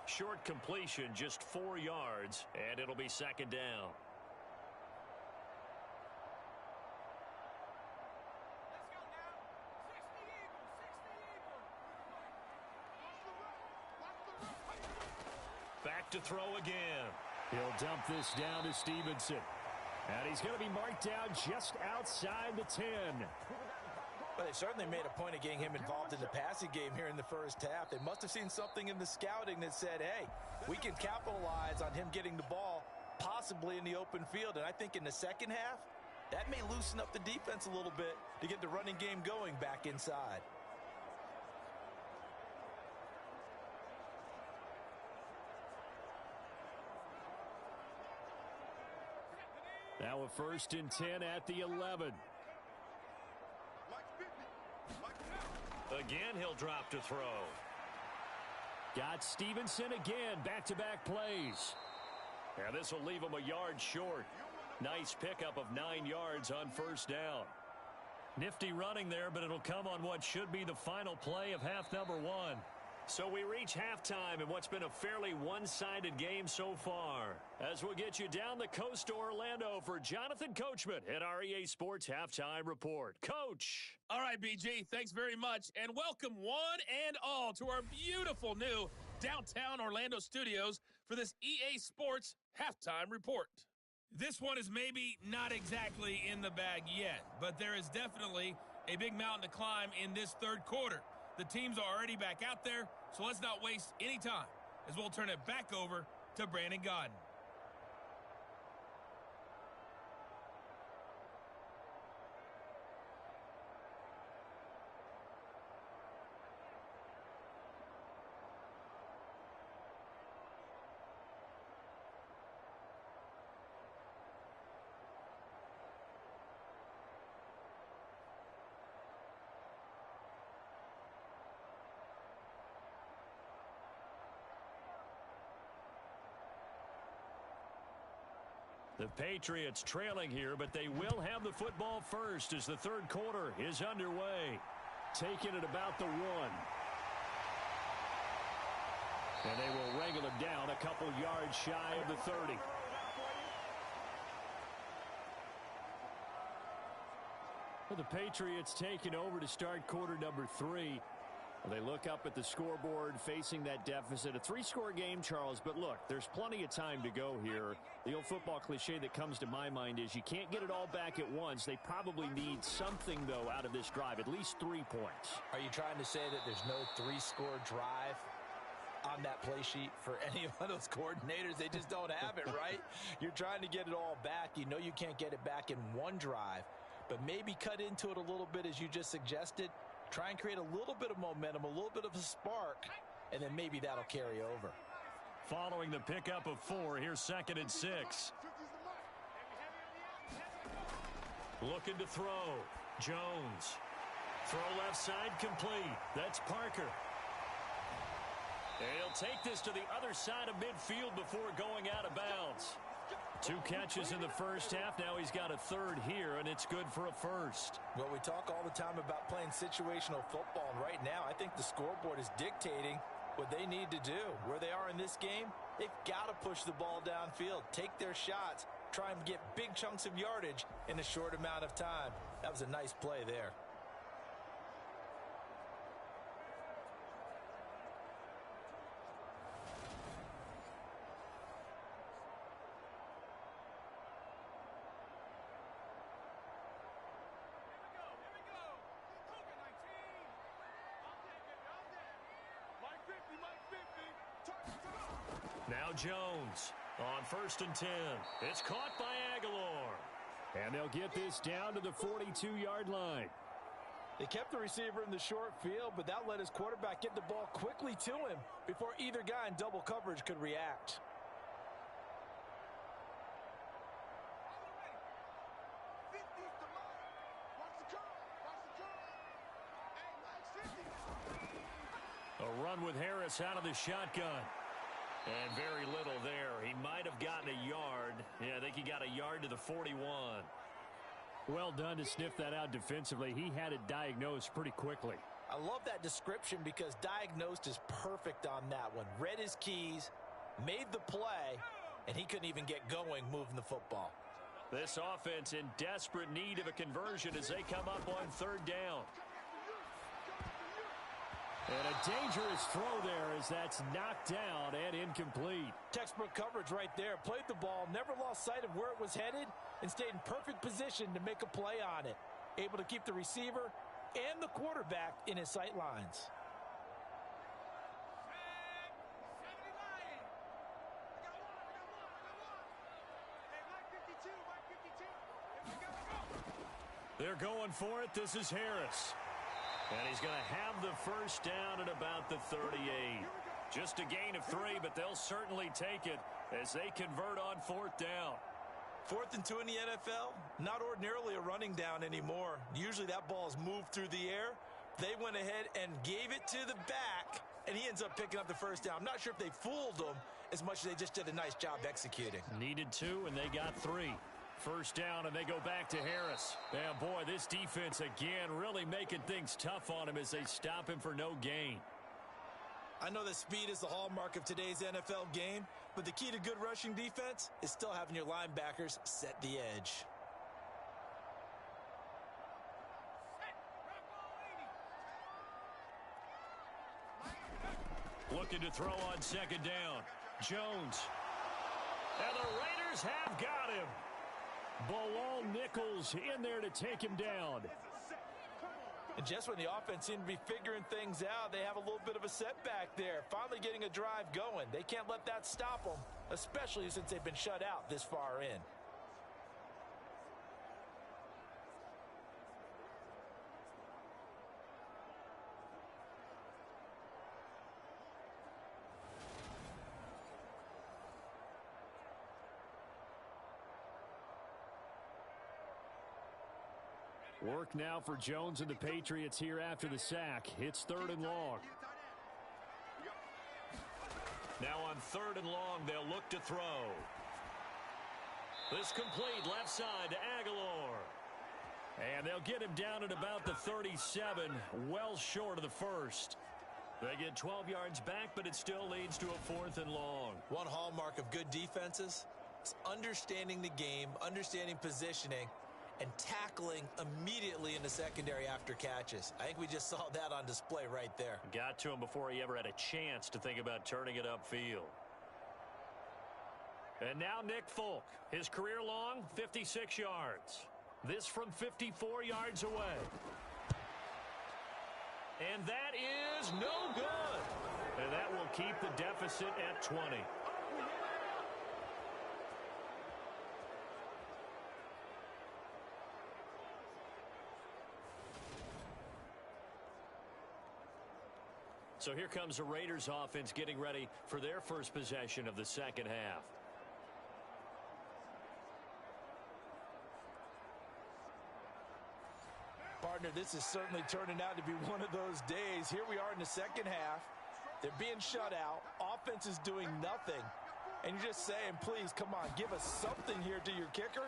Short completion, just 4 yards, and it'll be second down. Back to throw again. He'll dump this down to Stevenson. And he's going to be marked down just outside the 10. But they certainly made a point of getting him involved in the passing game here in the first half. They must have seen something in the scouting that said, hey, we can capitalize on him getting the ball possibly in the open field. And I think in the second half, that may loosen up the defense a little bit to get the running game going back inside. Now a 1st and 10 at the 11. Again, he'll drop to throw. Got Stevenson again, back-to-back plays. Yeah, this will leave him a yard short. Nice pickup of 9 yards on first down. Nifty running there, but it'll come on what should be the final play of half number 1. So we reach halftime in what's been a fairly one-sided game so far. As we'll get you down the coast to Orlando for Jonathan Coachman at our EA Sports Halftime Report. Coach. All right, BG, thanks very much. And welcome one and all to our beautiful new downtown Orlando studios for this EA Sports Halftime Report. This one is maybe not exactly in the bag yet, but there is definitely a big mountain to climb in this third quarter. The teams are already back out there, so let's not waste any time as we'll turn it back over to Brandon Godden. The Patriots trailing here, but they will have the football first as the third quarter is underway. Taking it about the 1. And they will wrangle him down a couple yards shy of the 30. Well, the Patriots taking over to start quarter number 3. They look up at the scoreboard facing that deficit. A 3-score game, Charles, but look, there's plenty of time to go here. The old football cliche that comes to my mind is you can't get it all back at once. They probably need something, though, out of this drive, at least 3 points. Are you trying to say that there's no 3-score drive on that play sheet for any of those coordinators? They just don't have it, right? You're trying to get it all back. You know you can't get it back in one drive, but maybe cut into it a little bit as you just suggested. Try and create a little bit of momentum, a little bit of a spark, and then maybe that'll carry over. Following the pickup of 4, here's 2nd and 6. Looking to throw. Jones. Throw left side complete. That's Parker. And he'll take this to the other side of midfield before going out of bounds. 2 catches in the first half. Now he's got a 3rd here, and it's good for a 1st. Well, we talk all the time about playing situational football, and right now I think the scoreboard is dictating what they need to do. Where they are in this game, they've got to push the ball downfield, take their shots, try and get big chunks of yardage in a short amount of time. That was a nice play there. Now Jones on 1st and 10. It's caught by Aguilar. And they'll get this down to the 42-yard line. They kept the receiver in the short field, but that let his quarterback get the ball quickly to him before either guy in double coverage could react. A run with Harris out of the shotgun. And very little there. He might have gotten a yard. Yeah, I think he got a yard to the 41. Well done to sniff that out defensively. He had it diagnosed pretty quickly. I love that description because diagnosed is perfect on that one. Read his keys, made the play, and he couldn't even get going moving the football. This offense in desperate need of a conversion as they come up on 3rd down. And a dangerous throw there as that's knocked down and incomplete. Textbook coverage right there. Played the ball, never lost sight of where it was headed, and stayed in perfect position to make a play on it. Able to keep the receiver and the quarterback in his sight lines. They're going for it. This is Harris. And he's going to have the 1st down at about the 38. Just a gain of 3, but they'll certainly take it as they convert on 4th down. 4th and 2 in the NFL, not ordinarily a running down anymore. Usually that ball is moved through the air. They went ahead and gave it to the back, and he ends up picking up the 1st down. I'm not sure if they fooled him as much as they just did a nice job executing. Needed 2, and they got 3. 1st down, and they go back to Harris. Yeah, boy, this defense again really making things tough on him as they stop him for no gain. I know that speed is the hallmark of today's NFL game, but the key to good rushing defense is still having your linebackers set the edge. Looking to throw on 2nd down. Jones. And the Raiders have got him. Bilal Nichols in there to take him down. And just when the offense seemed to be figuring things out, they have a little bit of a setback there. Finally getting a drive going. They can't let that stop them, especially since they've been shut out this far in. Work now for Jones and the Patriots here after the sack. It's 3rd and long. Now on 3rd and long, they'll look to throw. This complete left side to Aguilar. And they'll get him down at about the 37, well short of the 1st. They get 12 yards back, but it still leads to a 4th and long. One hallmark of good defenses is understanding the game, understanding positioning, and tackling immediately in the secondary after catches. I think we just saw that on display right there. Got to him before he ever had a chance to think about turning it upfield. And now Nick Folk. His career long, 56 yards. This from 54 yards away. And that is no good. And that will keep the deficit at 20. So here comes the Raiders offense getting ready for their first possession of the second half. Partner, this is certainly turning out to be one of those days. Here we are in the second half. They're being shut out. Offense is doing nothing. And you're just saying, please, come on, give us something here to your kicker.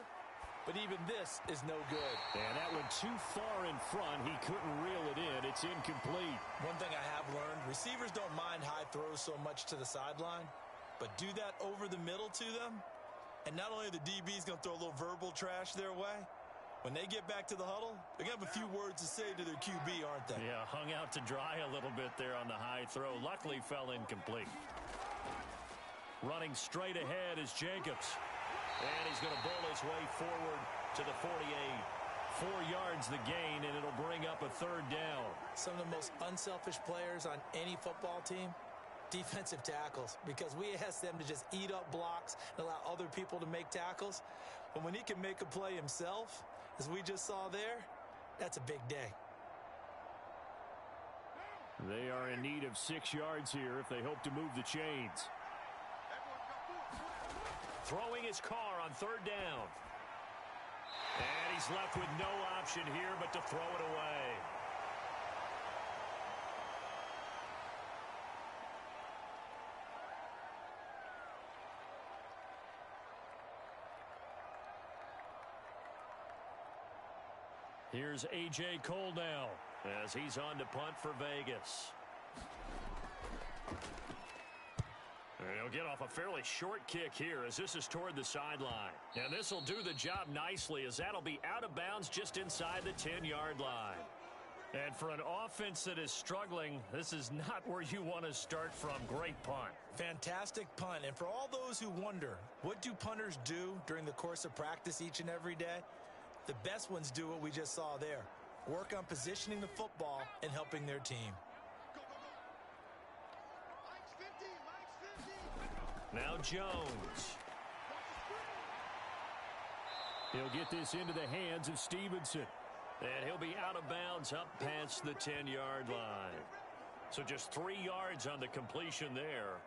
But even this is no good. And that went too far in front. He couldn't reel it in. It's incomplete. One thing I have learned, receivers don't mind high throws so much to the sideline, but do that over the middle to them. And not only are the DBs going to throw a little verbal trash their way, when they get back to the huddle, they're going to have a few words to say to their QB, aren't they? Yeah, hung out to dry a little bit there on the high throw. Luckily fell incomplete. Running straight ahead is Jacobs. And he's going to bowl his way forward to the 48. 4 yards the gain, and it'll bring up a third down. Some of the most unselfish players on any football team, defensive tackles, because we ask them to just eat up blocks and allow other people to make tackles. But when he can make a play himself, as we just saw there, that's a big day. They are in need of 6 yards here if they hope to move the chains. Throwing his car on third down. And he's left with no option here but to throw it away. Here's A.J. Cole now as he's on to punt for Vegas. He'll get off a fairly short kick here as this is toward the sideline. And this will do the job nicely as that'll be out of bounds just inside the 10-yard line. And for an offense that is struggling, this is not where you want to start from. Great punt. Fantastic punt. And for all those who wonder, what do punters do during the course of practice each and every day? The best ones do what we just saw there. Work on positioning the football and helping their team. Now Jones. He'll get this into the hands of Stevenson. And he'll be out of bounds up past the 10-yard line. So just 3 yards on the completion there.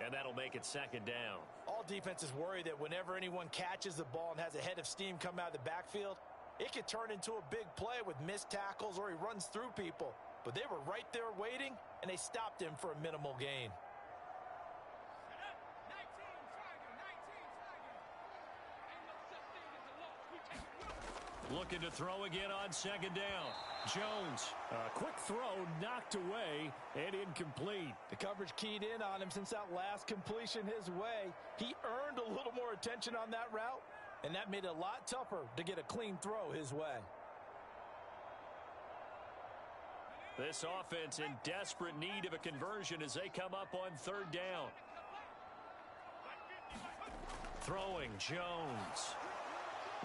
And that'll make it second down. All defenses worry that whenever anyone catches the ball and has a head of steam come out of the backfield, it could turn into a big play with missed tackles or he runs through people. But they were right there waiting, and they stopped him for a minimal gain. Looking to throw again on second down. Jones. A quick throw knocked away and incomplete. The coverage keyed in on him since that last completion his way. He earned a little more attention on that route, and that made it a lot tougher to get a clean throw his way. This offense in desperate need of a conversion as they come up on third down. Throwing Jones.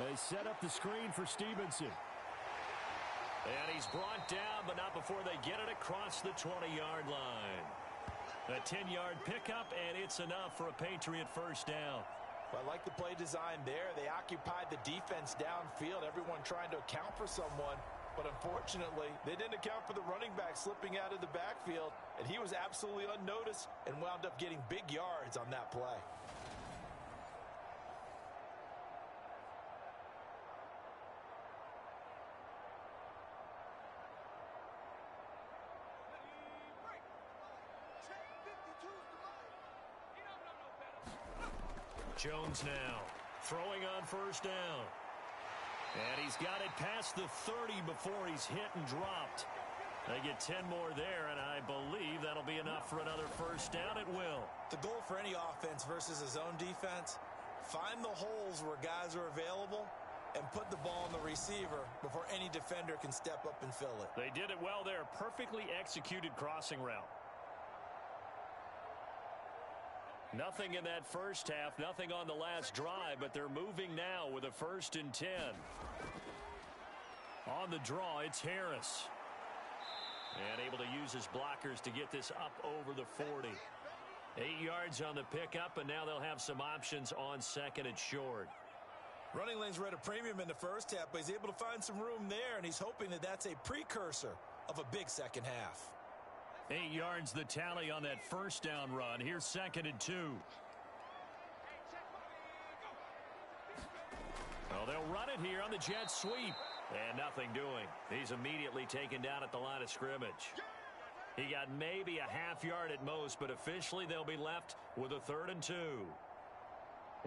They set up the screen for Stevenson. And he's brought down, but not before they get it across the 20-yard line. A 10-yard pickup, and it's enough for a Patriot first down. Well, I like the play design there. They occupied the defense downfield, everyone trying to account for someone. But unfortunately, they didn't account for the running back slipping out of the backfield, and he was absolutely unnoticed and wound up getting big yards on that play. Jones now throwing on first down. And he's got it past the 30 before he's hit and dropped. They get 10 more there, and I believe that'll be enough for another first down. It will. The goal for any offense versus a zone defense, find the holes where guys are available and put the ball on the receiver before any defender can step up and fill it. They did it well there. Perfectly executed crossing route. Nothing in that first half, nothing on the last drive, but they're moving now with a 1st and 10. On the draw, it's Harris. And able to use his blockers to get this up over the 40. 8 yards on the pickup, and now they'll have some options on 2nd and short. Running lanes were at a premium in the first half, but he's able to find some room there, and he's hoping that that's a precursor of a big second half. 8 yards the tally on that 1st down run. Here's 2nd and 2. Well, they'll run it here on the jet sweep. And nothing doing. He's immediately taken down at the line of scrimmage. He got maybe a half yard at most, but officially they'll be left with a 3rd and 2.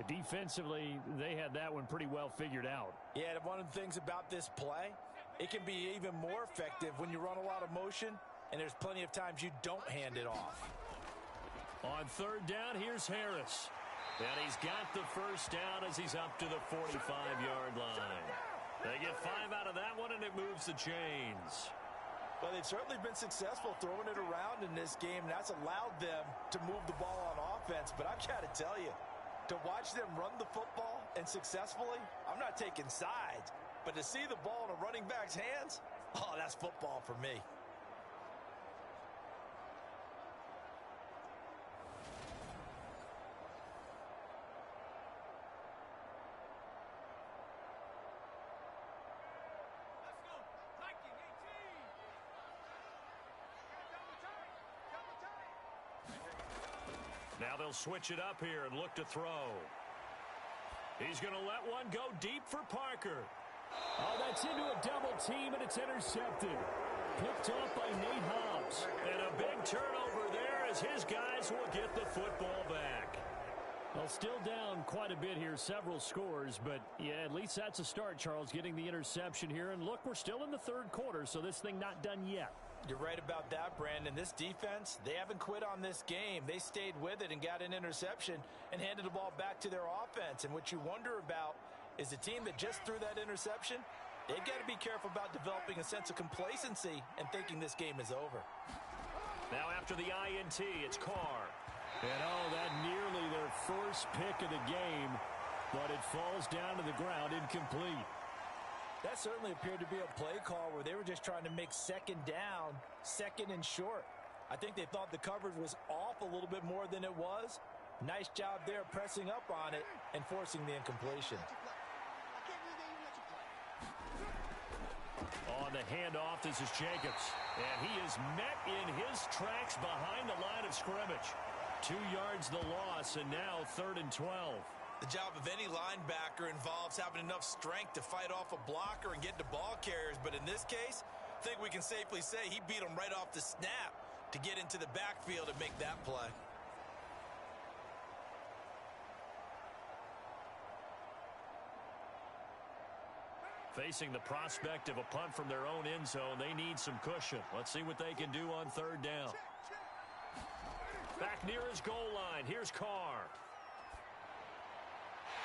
Defensively, they had that one pretty well figured out. Yeah, and one of the things about this play, it can be even more effective when you run a lot of motion, and there's plenty of times you don't hand it off. On 3rd down, here's Harris. And he's got the 1st down as he's up to the 45-yard line. They get 5 out of that one, and it moves the chains. Well, they've certainly been successful throwing it around in this game, and that's allowed them to move the ball on offense. But I've got to tell you, to watch them run the football and successfully, I'm not taking sides, but to see the ball in a running back's hands, oh, that's football for me. Now they'll switch it up here and look to throw. He's going to let one go deep for Parker. Oh, that's into a double team, and it's intercepted. Picked off by Nate Hobbs. And a big turnover there as his guys will get the football back. Well, still down quite a bit here, several scores, but yeah, at least that's a start, Charles, getting the interception here. And look, we're still in the 3rd quarter, so this thing not done yet. You're right about that, Brandon. This defense, they haven't quit on this game. They stayed with it and got an interception and handed the ball back to their offense. And what you wonder about is the team that just threw that interception, they've got to be careful about developing a sense of complacency and thinking this game is over. Now after the INT, it's Carr. And oh, that nearly their first pick of the game, but it falls down to the ground incomplete. That certainly appeared to be a play call where they were just trying to make 2nd down, 2nd and short. I think they thought the coverage was off a little bit more than it was. Nice job there pressing up on it and forcing the incompletion. On the handoff, this is Jacobs. And he is met in his tracks behind the line of scrimmage. 2 yards the loss, and now 3rd and 12. The job of any linebacker involves having enough strength to fight off a blocker and get to ball carriers. But in this case, I think we can safely say he beat him right off the snap to get into the backfield and make that play. Facing the prospect of a punt from their own end zone, they need some cushion. Let's see what they can do on 3rd down. Back near his goal line, here's Carr.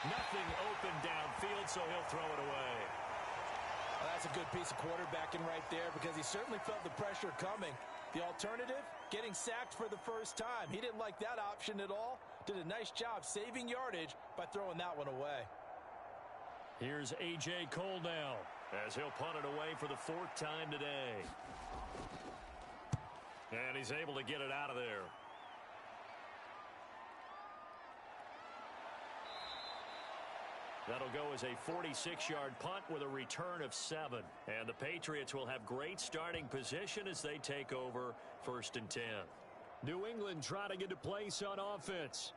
Nothing open downfield, so he'll throw it away. Well, that's a good piece of quarterbacking right there because he certainly felt the pressure coming. The alternative, getting sacked for the first time. He didn't like that option at all. Did a nice job saving yardage by throwing that one away. Here's A.J. Cole now as he'll punt it away for the 4th time today. And he's able to get it out of there. That'll go as a 46-yard punt with a return of 7. And the Patriots will have great starting position as they take over 1st and 10. New England trying to get a place on offense.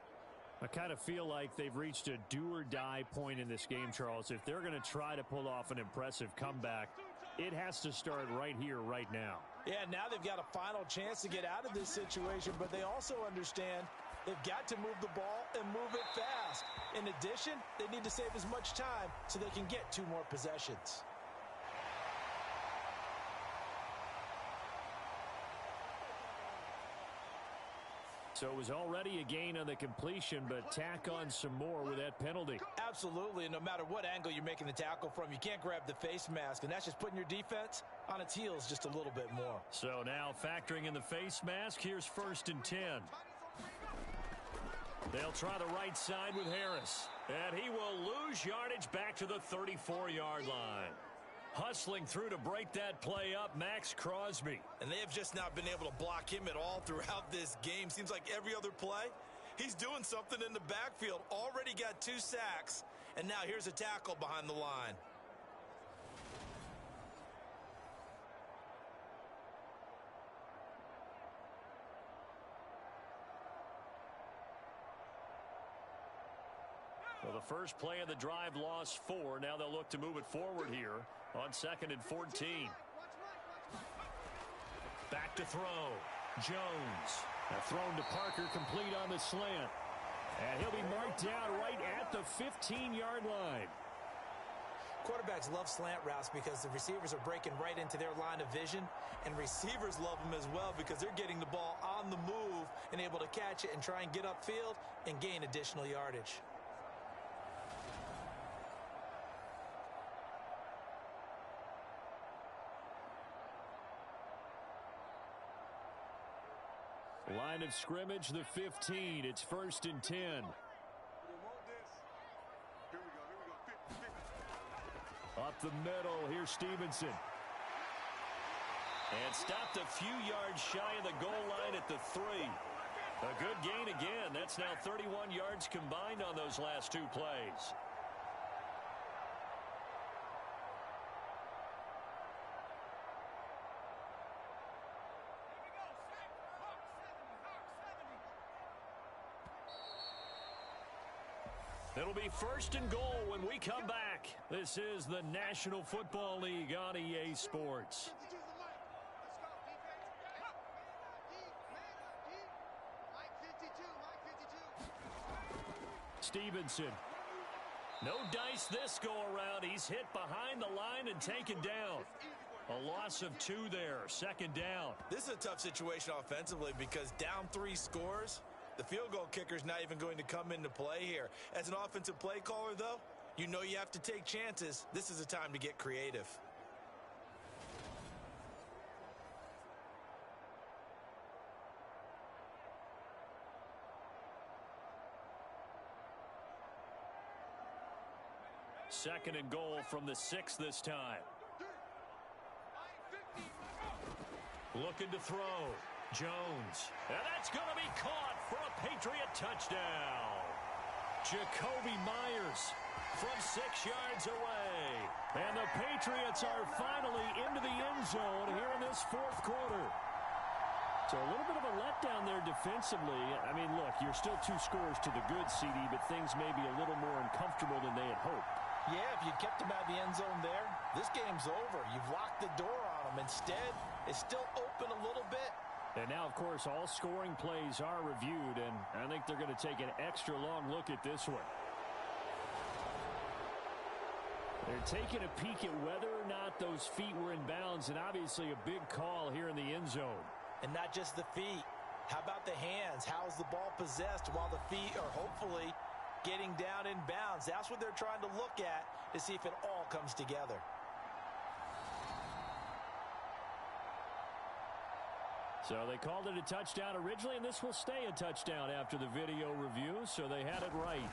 I kind of feel like they've reached a do-or-die point in this game, Charles. If they're going to try to pull off an impressive comeback, it has to start right here, right now. Yeah, now they've got a final chance to get out of this situation, but they also understand they've got to move the ball and move it fast. In addition, they need to save as much time so they can get 2 more possessions. So it was already a gain on the completion, but tack on some more with that penalty. Absolutely. No matter what angle you're making the tackle from, you can't grab the face mask, and that's just putting your defense on its heels just a little bit more. So now factoring in the face mask, here's 1st and 10. They'll try the right side with Harris. And he will lose yardage back to the 34-yard line. Hustling through to break that play up, Max Crosby. And they have just not been able to block him at all throughout this game. Seems like every other play, he's doing something in the backfield. Already got 2 sacks, and now here's a tackle behind the line. Well, the first play of the drive lost 4. Now they'll look to move it forward here on 2nd and 14. Back to throw. Jones. Thrown to Parker, complete on the slant. And he'll be marked down right at the 15-yard line. Quarterbacks love slant routes because the receivers are breaking right into their line of vision, and receivers love them as well because they're getting the ball on the move and able to catch it and try and get upfield and gain additional yardage. Line of scrimmage, the 15. It's 1st and 10. Up the middle, here's Stevenson. And stopped a few yards shy of the goal line at the 3. A good gain again. That's now 31 yards combined on those last 2 plays. It'll be 1st and goal when we come back. This is the National Football League on EA Sports. Stevenson. No dice this go around. He's hit behind the line and taken down. A loss of 2 there. 2nd down. This is a tough situation offensively because down 3 scores, the field goal kicker's not even going to come into play here. As an offensive play caller, though, you know you have to take chances. This is a time to get creative. Second and goal from the 6 this time. Looking to throw. Jones. And that's going to be caught for a Patriot touchdown. Jacoby Myers from 6 yards away. And the Patriots are finally into the end zone here in this 4th quarter. So a little bit of a letdown there defensively. I mean, look, you're still 2 scores to the good, CD, but things may be a little more uncomfortable than they had hoped. Yeah, if you kept them out of the end zone there, this game's over. You've locked the door on them. Instead, it's still open a little bit. And now, of course, all scoring plays are reviewed, and I think they're going to take an extra long look at this one. They're taking a peek at whether or not those feet were in bounds, and obviously a big call here in the end zone. And not just the feet. How about the hands? How is the ball possessed while the feet are hopefully getting down in bounds? That's what they're trying to look at to see if it all comes together. So they called it a touchdown originally, and this will stay a touchdown after the video review, so they had it right.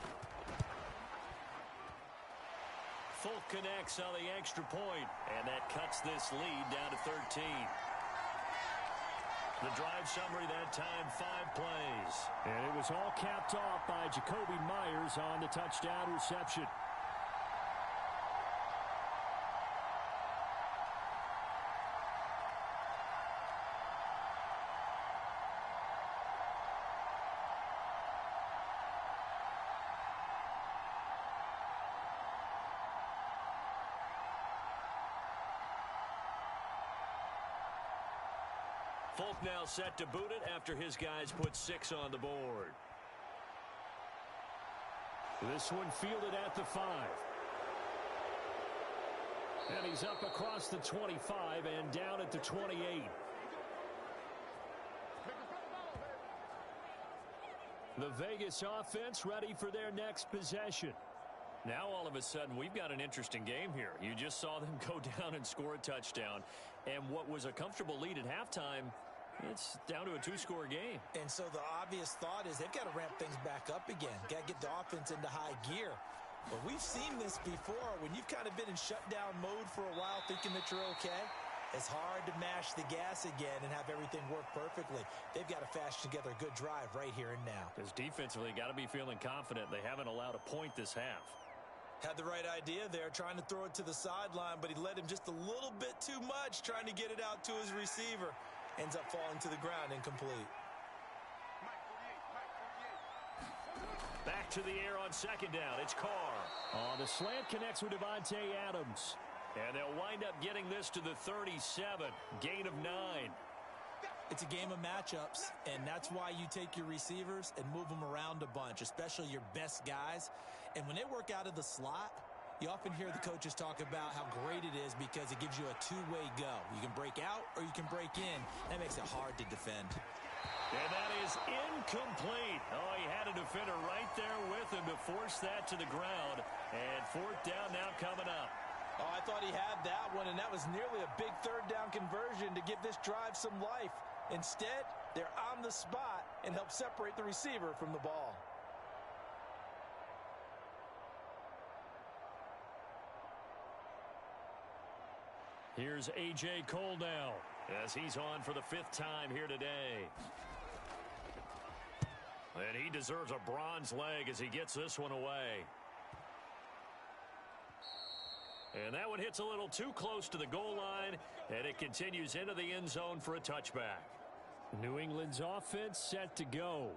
Folk connects on the extra point, and that cuts this lead down to 13. The drive summary that time, 5 plays. And it was all capped off by Jacoby Myers on the touchdown reception. Folk now set to boot it after his guys put 6 on the board. This one fielded at the 5. And he's up across the 25 and down at the 28. The Vegas offense ready for their next possession. Now all of a sudden we've got an interesting game here. You just saw them go down and score a touchdown. And what was a comfortable lead at halftime, it's down to a two-score game. And so the obvious thought is they've got to ramp things back up again. Got to get the offense into high gear. But we've seen this before. When you've kind of been in shutdown mode for a while thinking that you're okay, it's hard to mash the gas again and have everything work perfectly. They've got to fashion together a good drive right here and now. Because defensively, got to be feeling confident. They haven't allowed a point this half. Had the right idea there, trying to throw it to the sideline, but he led him just a little bit too much, trying to get it out to his receiver. Ends up falling to the ground, incomplete. Back to the air on second down. It's Carr. Oh, the slant connects with Davante Adams. And they'll wind up getting this to the 37. Gain of 9. It's a game of matchups, and that's why you take your receivers and move them around a bunch, especially your best guys. And when they work out of the slot, you often hear the coaches talk about how great it is because it gives you a two-way go. You can break out or you can break in. That makes it hard to defend. And that is incomplete. Oh, he had a defender right there with him to force that to the ground. And fourth down now coming up. Oh, I thought he had that one, and that was nearly a big third down conversion to give this drive some life. Instead, they're on the spot and help separate the receiver from the ball. Here's A.J. Cole now as he's on for the 5th time here today. And he deserves a bronze leg as he gets this one away. And that one hits a little too close to the goal line, and it continues into the end zone for a touchback. New England's offense set to go.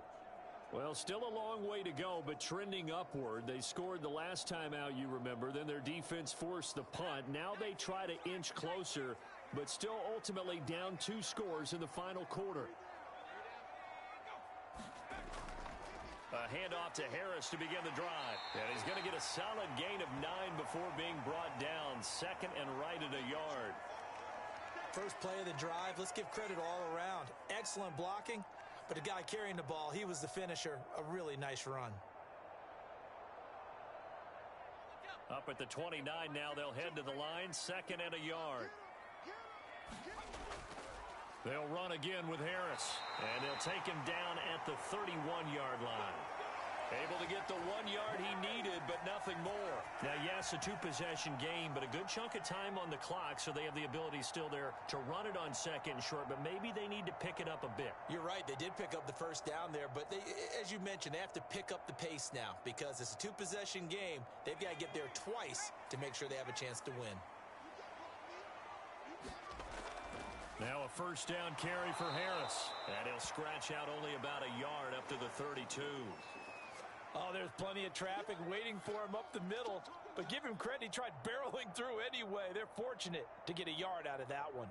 Well, still a long way to go, but trending upward. They scored the last time out, you remember. Then their defense forced the punt. Now they try to inch closer, but still ultimately down 2 scores in the final quarter. A handoff to Harris to begin the drive. And he's going to get a solid gain of 9 before being brought down. Second and right at a yard. First play of the drive, let's give credit all around. Excellent blocking, but the guy carrying the ball, he was the finisher. A really nice run. Up at the 29 now, they'll head to the line. Second and a yard. They'll run again with Harris, and they'll take him down at the 31-yard line. Able to get the 1 yard he needed, but nothing more. Now, yes, a 2-possession game, but a good chunk of time on the clock, so they have the ability still there to run it on second and short, but maybe they need to pick it up a bit. You're right. They did pick up the first down there, but they, as you mentioned, they have to pick up the pace now because it's a 2-possession game. They've got to get there twice to make sure they have a chance to win. Now a first down carry for Harris, and he'll scratch out only about a yard up to the 32. Oh, there's plenty of traffic waiting for him up the middle. But give him credit, he tried barreling through anyway. They're fortunate to get a yard out of that one.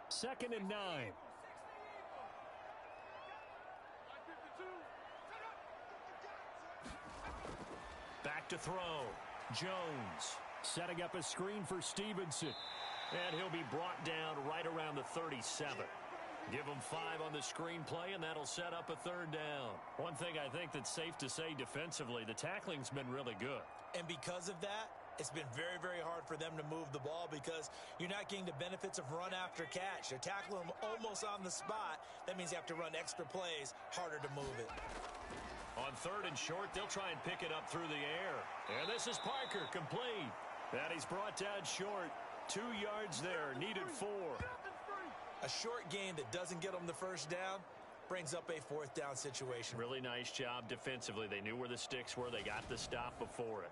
Second and 9. Back to throw. Jones. Setting up a screen for Stevenson. And he'll be brought down right around the 37. Give him 5 on the screen play, and that'll set up a third down. One thing I think that's safe to say defensively, the tackling's been really good. And because of that, it's been very, very hard for them to move the ball because you're not getting the benefits of run after catch. They're tackling them almost on the spot. That means you have to run extra plays, harder to move it. On third and short, they'll try and pick it up through the air. And this is Parker, complete. And he's brought down short. 2 yards there, needed 4. A short gain that doesn't get them the first down brings up a 4th down situation. Really nice job defensively. They knew where the sticks were. They got the stop before it.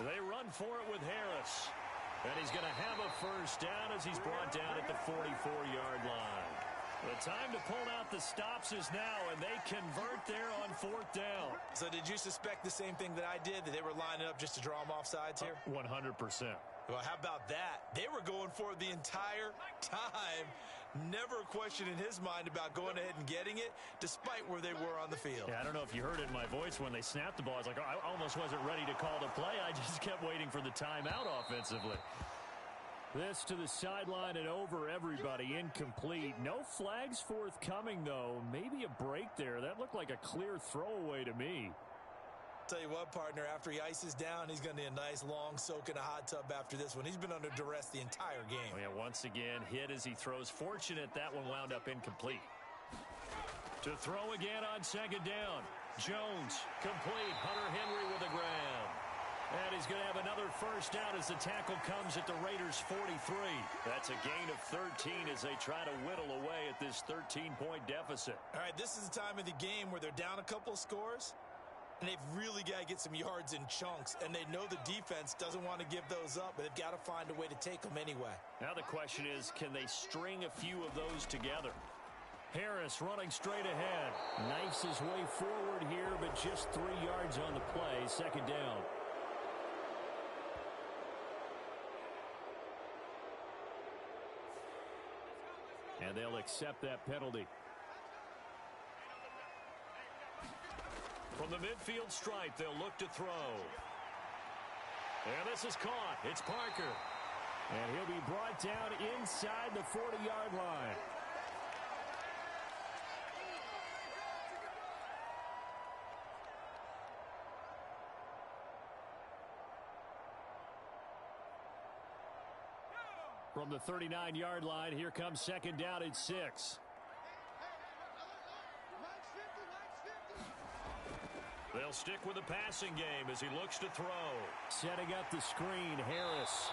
They run for it with Harris. And he's going to have a first down as he's brought down at the 44-yard line. The time to pull out the stops is now, and they convert there on 4th down. So did you suspect the same thing that I did, that they were lining up just to draw them off sides here? 100%. Well, how about that? They were going for it the entire time. Never a question in his mind about going ahead and getting it, despite where they were on the field. Yeah, I don't know if you heard it in my voice when they snapped the ball. I was like, oh, I almost wasn't ready to call the play. I just kept waiting for the timeout offensively. This to the sideline and over everybody, incomplete. No flags forthcoming, though. Maybe a break there. That looked like a clear throwaway to me. Tell you what, partner, after he ices down, he's going to need a nice long soak in a hot tub after this one. He's been under duress the entire game. Oh, yeah, once again, hit as he throws. Fortunate that one wound up incomplete. To throw again on 2nd down. Jones, complete. Hunter Henry with a grab. And he's going to have another 1st down as the tackle comes at the Raiders' 43. That's a gain of 13 as they try to whittle away at this 13-point deficit. All right, this is the time of the game where they're down a couple of scores, and they've really got to get some yards in chunks, and they know the defense doesn't want to give those up, but they've got to find a way to take them anyway. Now the question is, can they string a few of those together? Harris running straight ahead. Knifes his way forward here, but just 3 yards on the play. 2nd down. And they'll accept that penalty. From the midfield stripe, they'll look to throw. And this is caught. It's Parker. And he'll be brought down inside the 40-yard line. From the 39-yard line, here comes 2nd down and 6. They'll stick with the passing game as he looks to throw. Setting up the screen, Harris.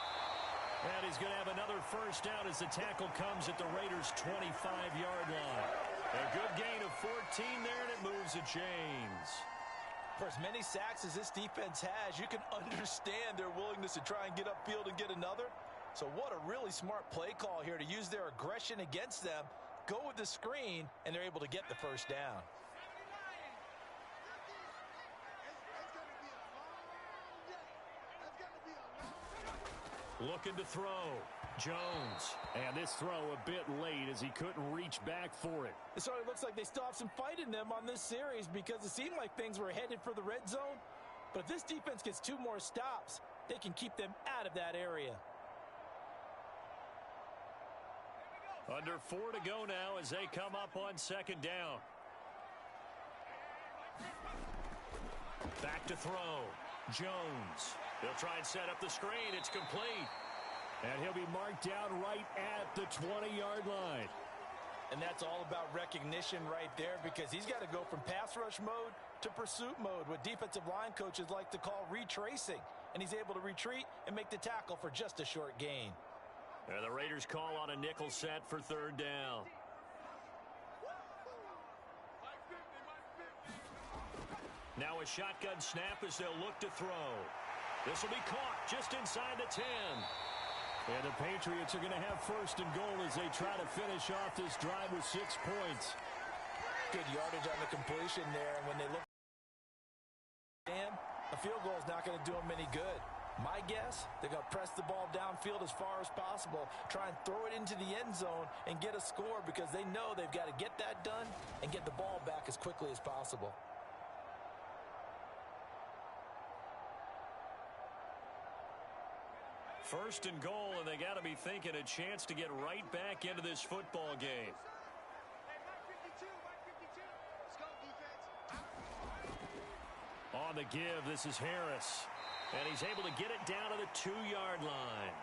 And he's going to have another 1st down as the tackle comes at the Raiders' 25-yard line. A good gain of 14 there, and it moves the chains. For as many sacks as this defense has, you can understand their willingness to try and get upfield and get another. So what a really smart play call here to use their aggression against them, go with the screen, and they're able to get the 1st down. Looking to throw. Jones. And this throw a bit late as he couldn't reach back for it. It sort of looks like they still have some fight in them on this series because it seemed like things were headed for the red zone. But if this defense gets 2 more stops, they can keep them out of that area. Under 4 to go now as they come up on 2nd down. Back to throw. Jones. They'll try and set up the screen. It's complete. And he'll be marked down right at the 20-yard line. And that's all about recognition right there because he's got to go from pass rush mode to pursuit mode, what defensive line coaches like to call retracing. And he's able to retreat and make the tackle for just a short gain. And the Raiders call on a nickel set for 3rd down. Now a shotgun snap as they'll look to throw. This will be caught just inside the 10. And the Patriots are going to have 1st and goal as they try to finish off this drive with 6 points. Good yardage on the completion there. And when they look a field goal is not going to do them any good. My guess, they're going to press the ball downfield as far as possible, try and throw it into the end zone and get a score because they know they've got to get that done and get the ball back as quickly as possible. First and goal, and they got to be thinking a chance to get right back into this football game. On the give, this is Harris. And he's able to get it down to the 2-yard line.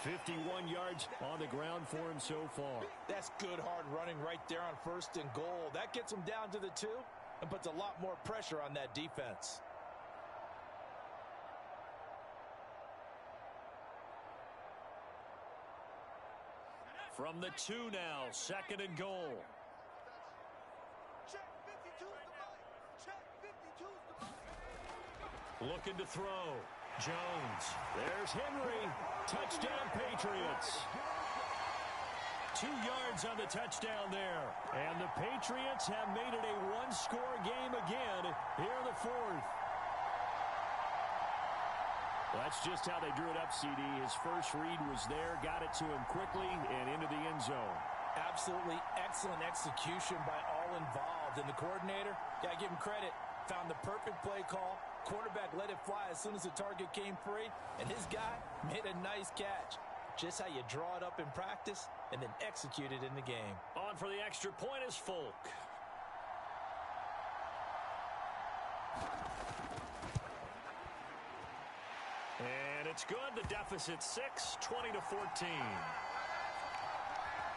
51 yards on the ground for him so far. That's good hard running right there on 1st and goal. That gets him down to the 2 and puts a lot more pressure on that defense. From the 2 now, 2nd and goal. Looking to throw. Jones. There's Henry. Touchdown, Patriots. 2 yards on the touchdown there. And the Patriots have made it a one-score game again here in the fourth. That's just how they drew it up, CD. His first read was there, got it to him quickly, and into the end zone. Absolutely excellent execution by all involved. And the coordinator, got to give him credit, found the perfect play call. Quarterback let it fly as soon as the target came free, and his guy made a nice catch. Just how you draw it up in practice and then execute it in the game. On for the extra point is Folk. And it's good. The deficit 6, 20-14.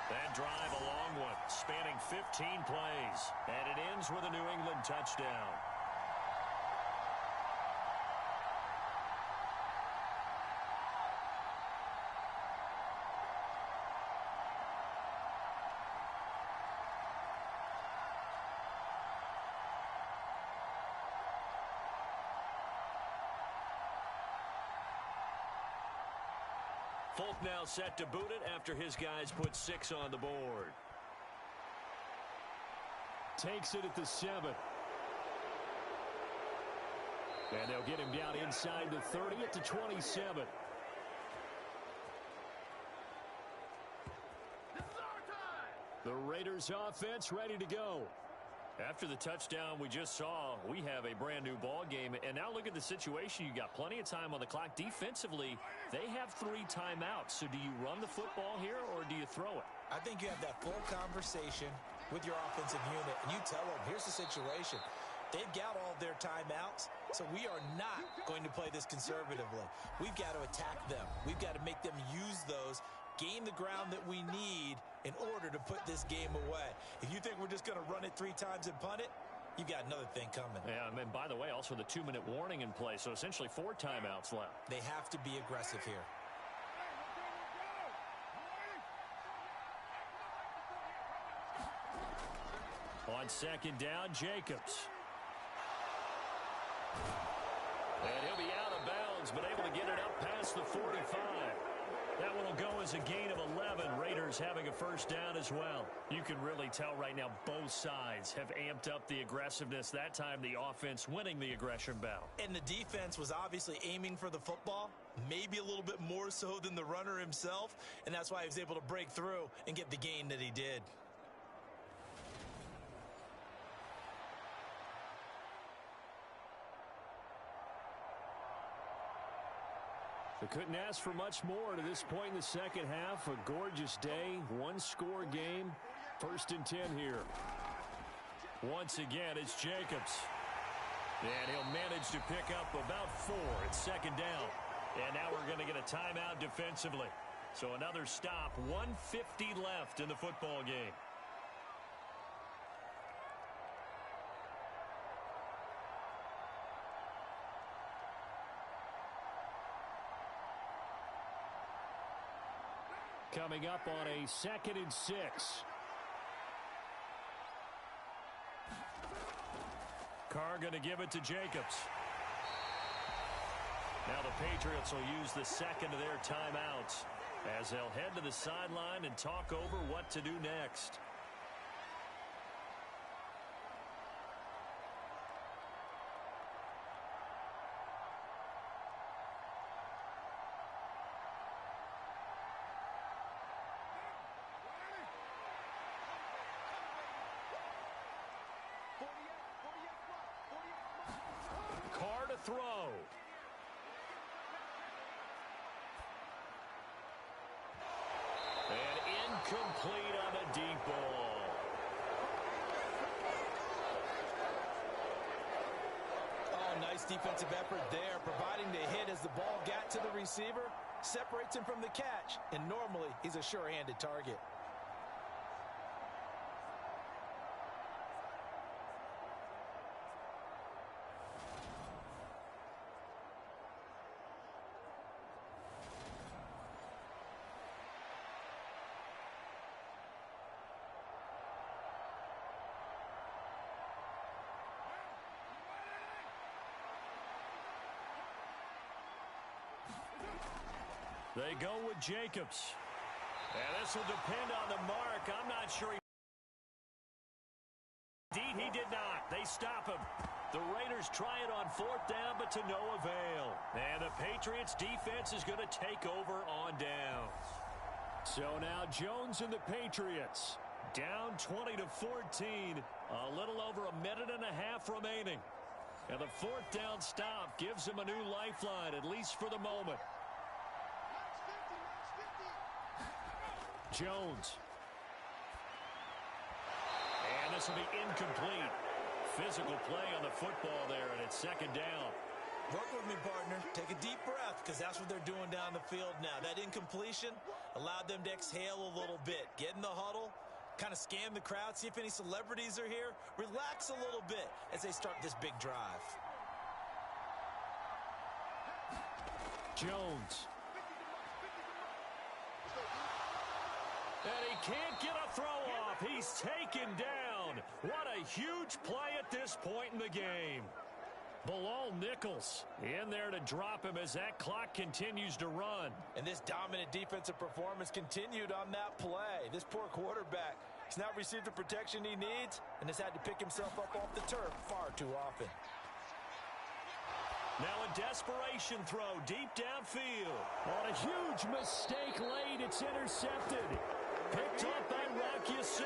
That drive a long one, spanning 15 plays. And it ends with a New England touchdown. Folk now set to boot it after his guys put 6 on the board. Takes it at the 7. And they'll get him down inside the 30 at the 27. The Raiders offense ready to go. After the touchdown we just saw, we have a brand new ball game. And now look at the situation. You got plenty of time on the clock. Defensively, they have 3 timeouts. So do you run the football here or do you throw it? I think you have that full conversation with your offensive unit, and you tell them, here's the situation. They've got all of their timeouts, so we are not going to play this conservatively. We've got to attack them. We've got to make them use those, gain the ground that we need in order to put this game away. If you think we're just going to run it 3 times and punt it, you've got another thing coming. Yeah, and by the way, also the 2-minute warning in play, so essentially 4 timeouts left. They have to be aggressive here. On second down, Jacobs. And he'll be out of bounds, but able to get it up past the 45. That one will go as a gain of 11. Raiders having a first down as well. You can really tell right now both sides have amped up the aggressiveness. That time the offense winning the aggression battle. And the defense was obviously aiming for the football, maybe a little bit more so than the runner himself, and that's why he was able to break through and get the gain that he did. They couldn't ask for much more to this point in the second half. A gorgeous day, one-score game. 1st and 10 here. Once again, it's Jacobs. And he'll manage to pick up about 4 at second down. And now we're going to get a timeout defensively. So another stop, 1:50 left in the football game. Coming up on a 2nd and 6. Carr going to give it to Jacobs. Now the Patriots will use the second of their timeouts as they'll head to the sideline and talk over what to do next. Carr to throw. And incomplete on a deep ball. Oh, nice defensive effort there, providing the hit as the ball got to the receiver, separates him from the catch, and normally he's a sure-handed target. They go with Jacobs. And this will depend on the mark. I'm not sure Indeed, he did not. They stop him. The Raiders try it on 4th down, but to no avail. And the Patriots defense is going to take over on downs. So now Jones and the Patriots down 20-14. A little over a minute and a half remaining. And the 4th down stop gives him a new lifeline, at least for the moment. Jones. And this will be incomplete. Physical play on the football there, and it's 2nd down. Work with me, partner. Take a deep breath, because that's what they're doing down the field now. That incompletion allowed them to exhale a little bit. Get in the huddle, kind of scan the crowd, see if any celebrities are here. Relax a little bit as they start this big drive. Jones. And he can't get a throw off. He's taken down. What a huge play at this point in the game. Bilal Nichols in there to drop him as that clock continues to run. And this dominant defensive performance continued on that play. This poor quarterback has not received the protection he needs and has had to pick himself up off the turf far too often. Now a desperation throw deep downfield. On a huge mistake late, it's intercepted. Picked up by Rock Ya-Sin.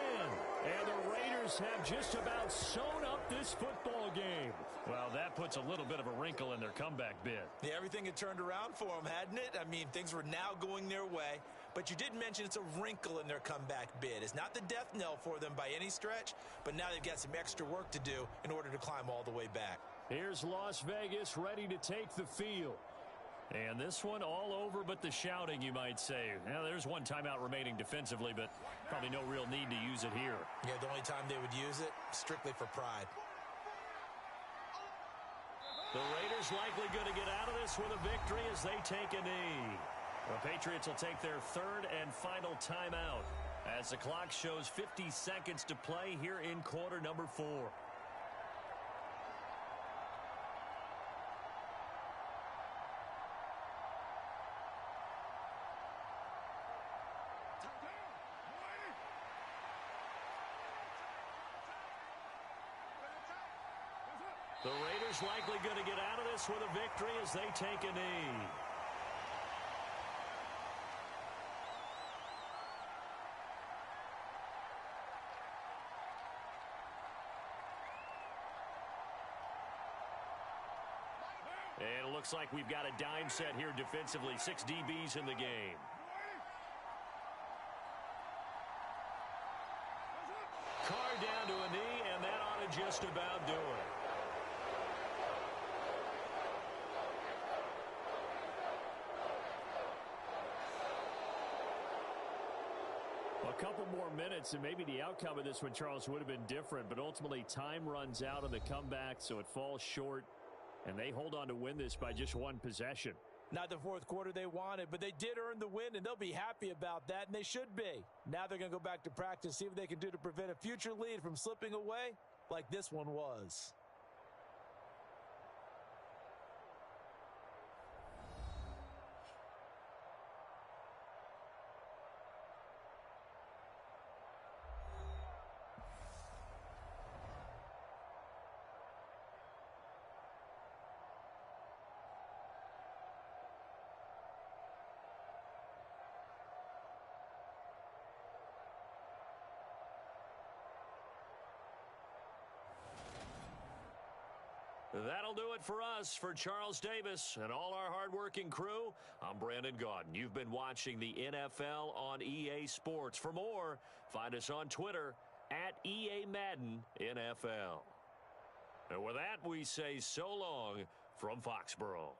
And the Raiders have just about sewn up this football game. Well, that puts a little bit of a wrinkle in their comeback bid. Yeah, everything had turned around for them, hadn't it? I mean, things were now going their way. But you did mention it's a wrinkle in their comeback bid. It's not the death knell for them by any stretch, but now they've got some extra work to do in order to climb all the way back. Here's Las Vegas ready to take the field. And this one all over but the shouting, you might say. Now, there's one timeout remaining defensively, but probably no real need to use it here. Yeah, the only time they would use it, strictly for pride. The Raiders likely going to get out of this with a victory as they take a knee. The Patriots will take their 3rd and final timeout as the clock shows 50 seconds to play here in quarter number 4. The Raiders likely going to get out of this with a victory as they take a knee. And it looks like we've got a dime set here defensively. 6 DBs in the game. Carr down to a knee, and that ought to just about do it. A couple more minutes, and maybe the outcome of this one, Charles, would have been different. But ultimately, time runs out on the comeback, so it falls short. And they hold on to win this by just 1 possession. Not the 4th quarter they wanted, but they did earn the win, and they'll be happy about that, and they should be. Now they're going to go back to practice, see what they can do to prevent a future lead from slipping away like this one was. That'll do it for us. For Charles Davis and all our hardworking crew, I'm Brandon Gaudin. You've been watching the NFL on EA Sports. For more, find us on Twitter at EA Madden NFL. And with that, we say so long from Foxborough.